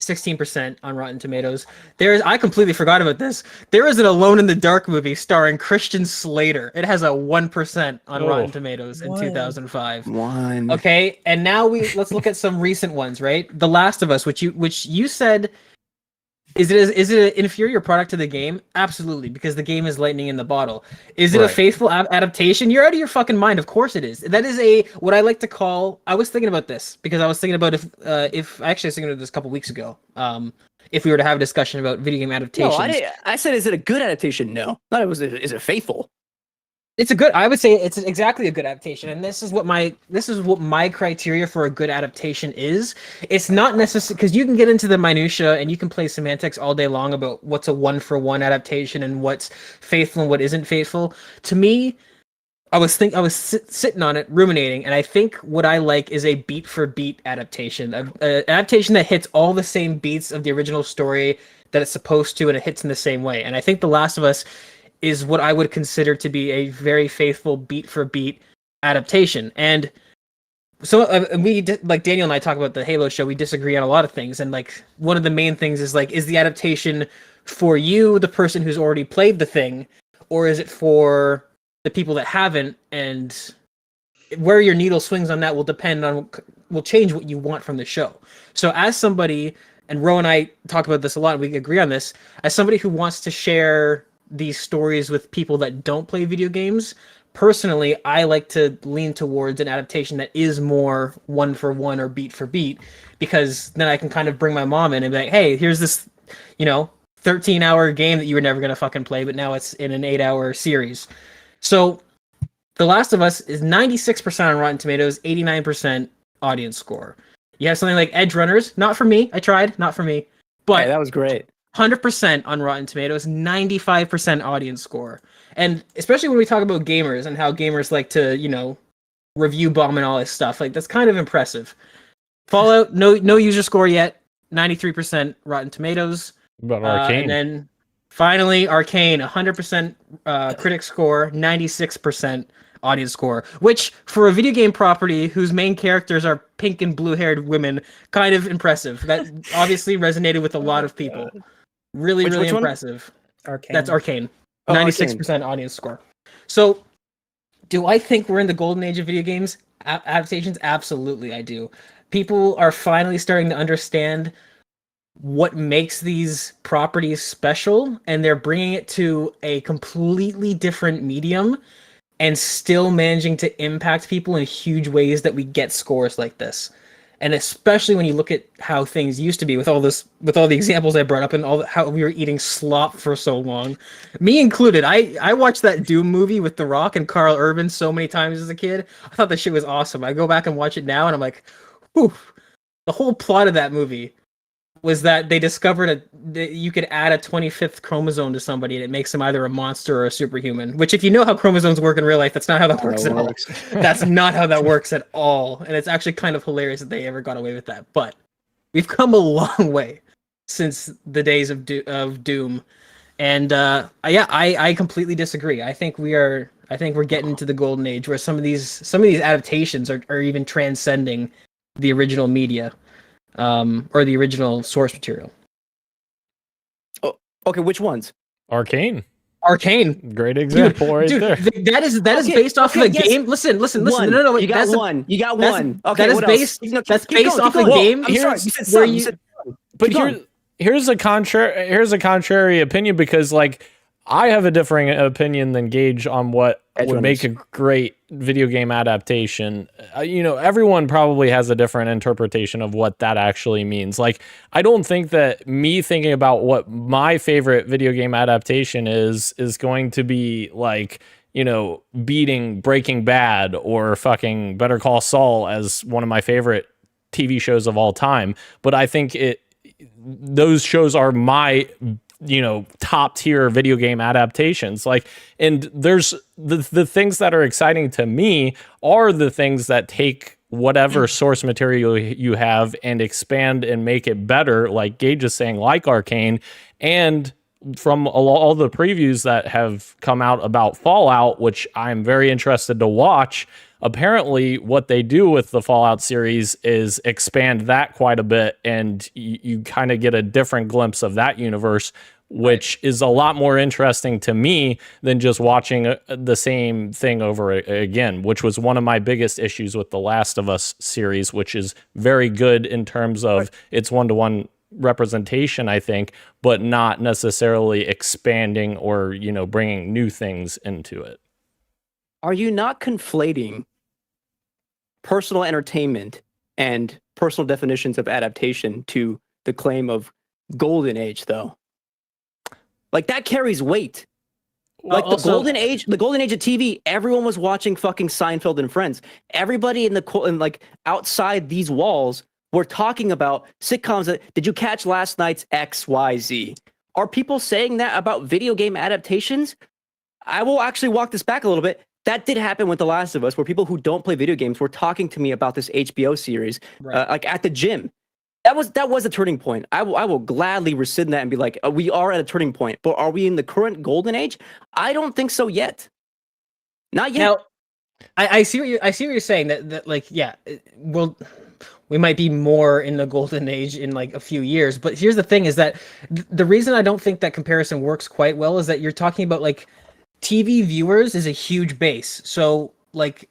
16% on Rotten Tomatoes. I completely forgot about this. There is an Alone in the Dark movie starring Christian Slater. It has a 1% on Rotten Tomatoes in 2005. Okay, and now let's look at some recent ones, right? The Last of Us, which you said. Is it an inferior product to the game? Absolutely, because the game is lightning in the bottle. Is it a faithful adaptation? You're out of your fucking mind. Of course it is. That is what I like to call. I was thinking about this because I was thinking about if actually I was thinking about this a couple weeks ago. If we were to have a discussion about video game adaptations. No, I said, is it a good adaptation? No, not it was. Is it faithful? I would say it's exactly a good adaptation, and this is what my criteria for a good adaptation is. It's not necessary because you can get into the minutia and you can play semantics all day long about what's a 1-for-1 adaptation and what's faithful and what isn't faithful. To me, I was sitting on it, ruminating, and I think what I like is a beat for beat adaptation, an adaptation that hits all the same beats of the original story that it's supposed to, and it hits in the same way. And I think The Last of Us is what I would consider to be a very faithful beat for beat adaptation. And like Daniel and I talk about the Halo show. We disagree on a lot of things, and like one of the main things is like, is the adaptation for you, the person who's already played the thing, or is it for the people that haven't? And where your needle swings on that will change what you want from the show. So as somebody, and Ro and I talk about this a lot, and we agree on this, as somebody who wants to share these stories with people that don't play video games, personally, I like to lean towards an adaptation that is more one for one or beat for beat, because then I can kind of bring my mom in and be like, hey, here's this, 13-hour game that you were never going to fucking play, but now it's in an 8-hour series. So The Last of Us is 96% on Rotten Tomatoes, 89% audience score. You have something like Edge Runners, not for me. I tried, not for me. But Hey, that was great. 100% on Rotten Tomatoes, 95% audience score. And especially when we talk about gamers and how gamers like to, review bomb and all this stuff, like that's kind of impressive. Fallout, no user score yet, 93% Rotten Tomatoes. About Arcane. And then finally, Arcane, 100% critic score, 96% audience score, which for a video game property whose main characters are pink and blue-haired women, kind of impressive. That obviously resonated with a lot of people. Really, really Which one? impressive. Arcane. That's Arcane. Oh, 96% audience score. So, do I think we're in the golden age of video games? Adaptations? Absolutely, I do. People are finally starting to understand what makes these properties special, and they're bringing it to a completely different medium and still managing to impact people in huge ways that we get scores like this. And especially when you look at how things used to be with all the examples I brought up and how we were eating slop for so long, me included. I watched that Doom movie with The Rock and Carl Urban so many times as a kid. I thought that shit was awesome. I go back and watch it now and I'm like, whew. The whole plot of that movie was that they discovered that you could add a 25th chromosome to somebody and it makes them either a monster or a superhuman. Which, if you know how chromosomes work in real life, that's not how that works at all. That's not how that works at all. And it's actually kind of hilarious that they ever got away with that. But we've come a long way since the days of Doom. And I completely disagree. I think we're getting into the golden age where some of these adaptations are even transcending the original media. Or the original source material. Oh, okay, which ones? Arcane. Great example right dude, there. That is based off of a game. Listen. One. No, You got one. You got one. Okay, that is what based. else? No, that's keep based going, off keep a going. game. I'm sorry. You said where some. you. You said, But keep going. here's a contrary opinion, because like I have a differing opinion than Gage on what Edge would runners. make a great video game adaptation. Everyone probably has a different interpretation of what that actually means. Like, I don't think that me thinking about what my favorite video game adaptation is going to be like, beating Breaking Bad or fucking Better Call Saul as one of my favorite TV shows of all time. But I think those shows are my top tier video game adaptations. Like, and there's the things that are exciting to me are the things that take whatever source material you have and expand and make it better, like Gage is saying, like Arcane. And from all the previews that have come out about Fallout, which I'm very interested to watch, apparently what they do with the Fallout series is expand that quite a bit, and you kind of get a different glimpse of that universe, which is a lot more interesting to me than just watching the same thing over again, which was one of my biggest issues with the Last of Us series, which is very good in terms of its one-to-one representation, I think, but not necessarily expanding or, bringing new things into it. Are you not conflating personal entertainment and personal definitions of adaptation to the claim of golden age, though? Like, that carries weight. Like, the golden age of TV, everyone was watching fucking Seinfeld and Friends. Everybody in outside these walls were talking about sitcoms that, did you catch last night's XYZ? Are people saying that about video game adaptations? I will actually walk this back a little bit. That did happen with The Last of Us, where people who don't play video games were talking to me about this HBO series, like at the gym. That was a turning point. I will gladly rescind that and be like, we are at a turning point. But are we in the current golden age? I don't think so yet. Not yet. Now, I see what you're saying. That like, yeah, we might be more in the golden age in like a few years. But here's the thing: is that the reason I don't think that comparison works quite well is that you're talking about like TV viewers is a huge base. So like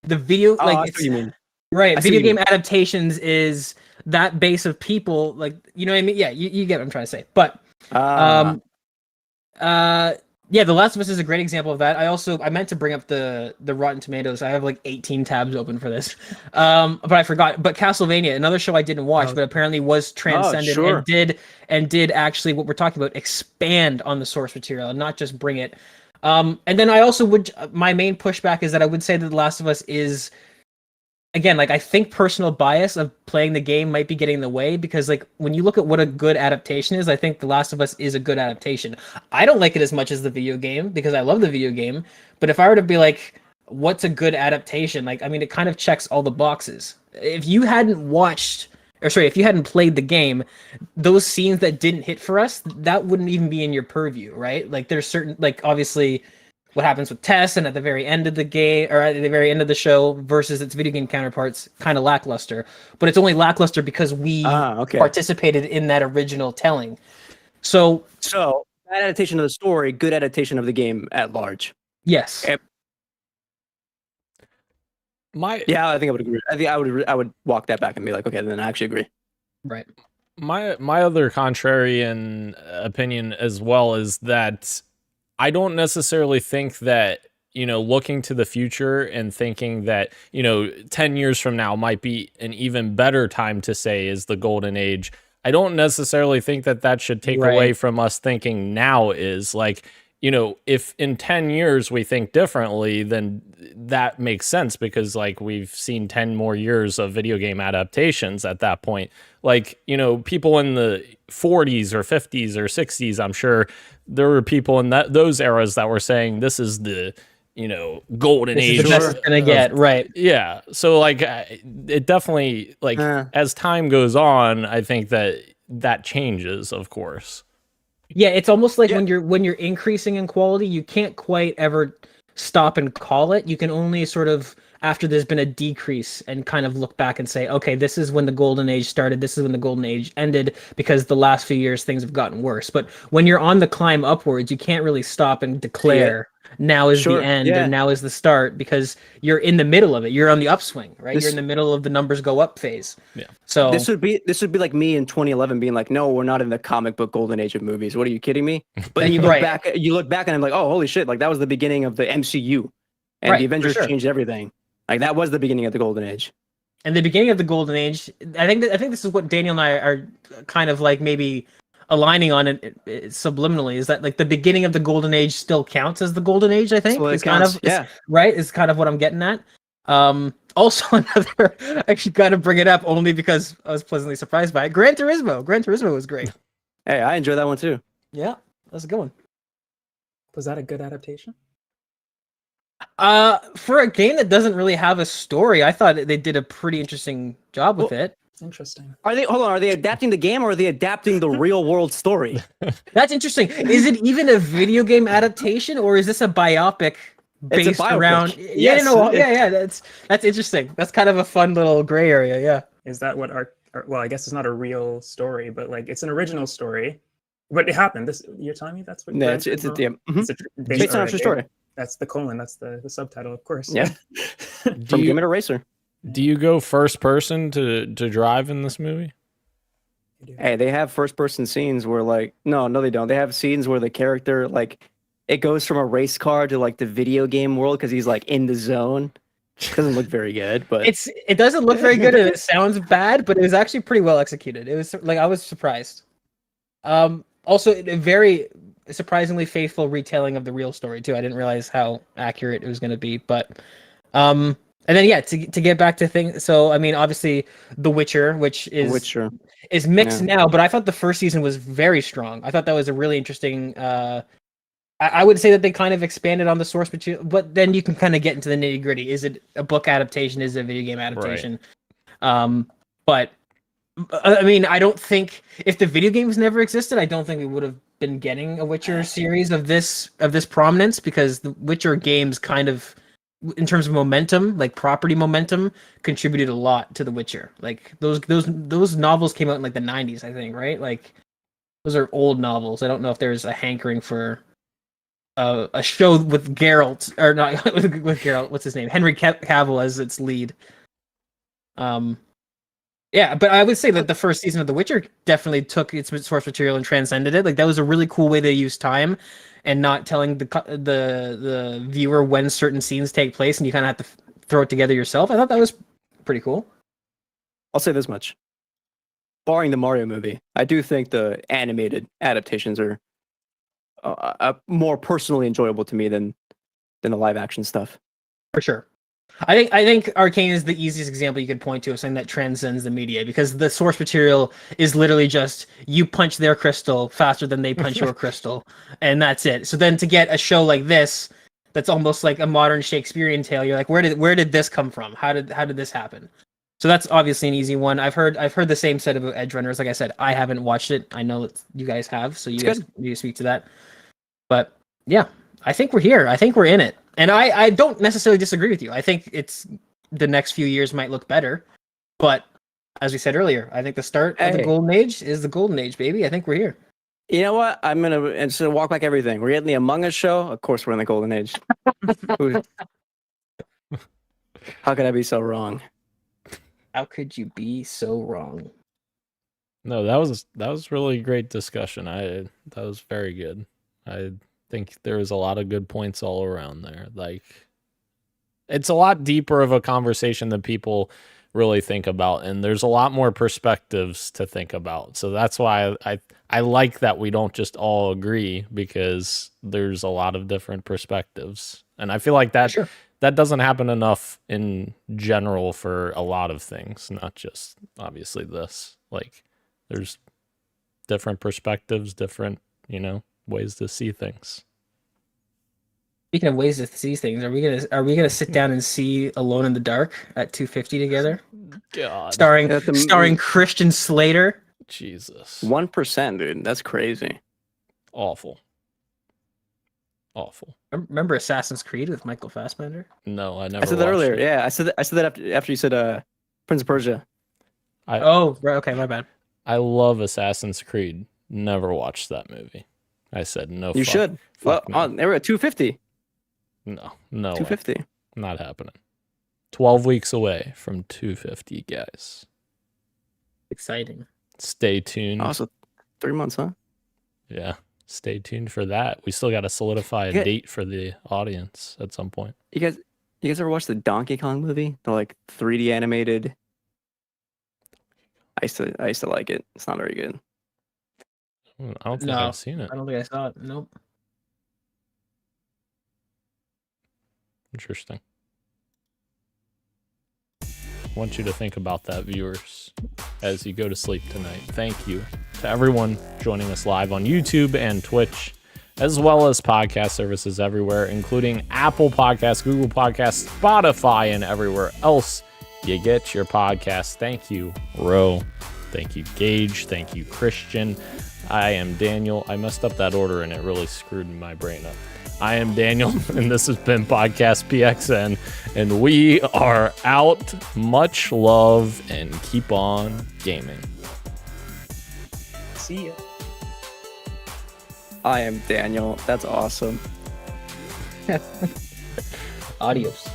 the video, Oh, like I see what you mean. right, I see video what you game adaptations is that base of people. Like, you know what I mean? Yeah, you get what I'm trying to say. But yeah, The Last of Us is a great example of that. I meant to bring up the Rotten Tomatoes. I have like 18 tabs open for this, but I forgot. But Castlevania, another show I didn't watch, but apparently was transcendent sure. and did actually what we're talking about, expand on the source material and not just bring it. And then I also would, my main pushback is that I would say that The Last of Us is, again, like I think personal bias of playing the game might be getting in the way, because like when you look at what a good adaptation is, I think The Last of Us is a good adaptation. I don't like it as much as the video game because I love the video game, but if I were to be like, what's a good adaptation? Like, I mean, it kind of checks all the boxes. If you hadn't played the game, those scenes that didn't hit for us, that wouldn't even be in your purview, right? Like there's certain, like obviously what happens with Tess and at the very end of the game or at the very end of the show versus its video game counterparts, kind of lackluster. But it's only lackluster because we participated in that original telling. So bad adaptation of the story, good adaptation of the game at large. Yes. Yeah, I think I would agree. I think I would walk that back and be like, okay, then I actually agree. Right. My other contrarian opinion as well is that I don't necessarily think that, looking to the future and thinking that, 10 years from now might be an even better time to say is the golden age. I don't necessarily think that should take away from us thinking now is like, if in 10 years we think differently, then that makes sense because like we've seen 10 more years of video game adaptations at that point. Like, people in the 40s or 50s or 60s, I'm sure there were people in those eras that were saying this is the, golden age. This is the best it's gonna get, right. Yeah. So like it definitely like as time goes on, I think that changes, of course. Yeah, it's almost like when you're increasing in quality, you can't quite ever stop and call it. You can only sort of, after there's been a decrease, and kind of look back and say, okay, this is when the golden age started, this is when the golden age ended, because the last few years things have gotten worse. But when you're on the climb upwards, you can't really stop and declare now is the end or now is the start, because you're in the middle of it. You're on the upswing, right? You're in the middle of the numbers go up phase. Yeah. So this would be like me in 2011 being like, no, we're not in the comic book golden age of movies. What are you kidding me? But then you look back and I'm like, oh, holy shit. Like that was the beginning of the MCU and the Avengers changed everything. Like that was the beginning of the golden age. And the beginning of the golden age, I think this is what Daniel and I are kind of like maybe aligning on it subliminally, is that like the beginning of the golden age still counts as the golden age. I think is kind of is kind of what I'm getting at. Also another, I actually got to bring it up only because I was pleasantly surprised by it. Gran Turismo was great. Hey, I enjoyed that one too. Yeah, that's a good one. Was that a good adaptation? For a game that doesn't really have a story, I thought they did a pretty interesting job with it. Interesting. Are they adapting the game or are they adapting the real world story? That's interesting. Is it even a video game adaptation or is this a biopic based around? Yes. That's interesting. That's kind of a fun little gray area. Yeah. Is that what well, I guess it's not a real story, but like it's an original story. But it happened. You're telling me that's what? No, it's based on a true story. That's the colon. That's the subtitle, of course. Yeah. From Game It Racer. Do you go first person to drive in this movie? Hey, they have first person scenes where like no they don't. They have scenes where the character like it goes from a race car to like the video game world because he's like in the zone. It doesn't look very good, but it doesn't look very good and it sounds bad, but it was actually pretty well executed. It was like I was surprised. Also a very surprisingly faithful retelling of the real story too. I didn't realize how accurate it was going to be, but and then to get back to things. So I mean, obviously, The Witcher, which is mixed now, but I thought the first season was very strong. I thought that was a really interesting. I would say that they kind of expanded on the source material, but then you can kind of get into the nitty gritty. Is it a book adaptation? Is it a video game adaptation? Right. But I mean, I don't think if the video games never existed, I don't think we would have been getting a Witcher series of this prominence, because the Witcher games kind of in terms of momentum, like property momentum, contributed a lot to The Witcher. Like those novels came out in like the 90s, I think, right? Like those are old novels. I don't know if there's a hankering for a show with Geralt, or not with Geralt. What's his name? Henry Cavill as its lead. Yeah, but I would say that the first season of The Witcher definitely took its source material and transcended it. Like that was a really cool way to use time, and not telling the viewer when certain scenes take place, and you kind of have to throw it together yourself. I thought that was pretty cool. I'll say this much: barring the Mario movie, I do think the animated adaptations are more personally enjoyable to me than the live action stuff. For sure. I think Arcane is the easiest example you could point to of something that transcends the media, because the source material is literally just you punch their crystal faster than they punch your crystal, and that's it. So then to get a show like this that's almost like a modern Shakespearean tale, you're like, where did this come from? How did this happen? So that's obviously an easy one. I've heard the same said about Edge Runners. Like I said, I haven't watched it. I know that you guys have, so you guys need to speak to that. But yeah, I think we're here. I think we're in it. And I don't necessarily disagree with you. I think it's the next few years might look better. But as we said earlier, I think the start of the golden age is the golden age, baby. I think we're here. You know what? I'm going to, instead of walk back everything, we're getting the Among Us show. Of course, we're in the golden age. How could I be so wrong? How could you be so wrong? No, that was really great discussion. That was very good. I think there was a lot of good points all around there. Like, it's a lot deeper of a conversation than people really think about, and there's a lot more perspectives to think about. So that's why I like that we don't just all agree, because there's a lot of different perspectives. And I feel like that that doesn't happen enough in general for a lot of things, not just obviously this. Like, there's different perspectives, different, ways to see things. Speaking of ways to see things, are we gonna sit down and see Alone in the Dark at 250 together? God, starring Christian Slater. Jesus, 1%, dude. That's crazy. Awful. Remember Assassin's Creed with Michael Fassbender? No, I never. I said that earlier. It. Yeah, I said that after you said Prince of Persia. Right, okay, my bad. I love Assassin's Creed. Never watched that movie. I said no. You should. Fuck well, no. They were at 250. No, 250. way. Not happening. 12 weeks away from 250, guys. Exciting. Stay tuned. Also, 3 months, huh? Yeah, stay tuned for that. We still got to solidify a date for the audience at some point. You guys ever watch the Donkey Kong movie? The like 3D animated. I used to like it. It's not very good. I don't think I've seen it. I don't think I saw it. Nope. Interesting. I want you to think about that, viewers, as you go to sleep tonight. Thank you to everyone joining us live on YouTube and Twitch, as well as podcast services everywhere, including Apple Podcasts, Google Podcasts, Spotify, and everywhere else you get your podcasts. Thank you, Ro. Thank you, Gage. Thank you, Christian. I am Daniel. I messed up that order and it really screwed my brain up. I am Daniel, and this has been Podcast PXN, and we are out. Much love, and keep on gaming. See ya. I am Daniel. That's awesome. Adios.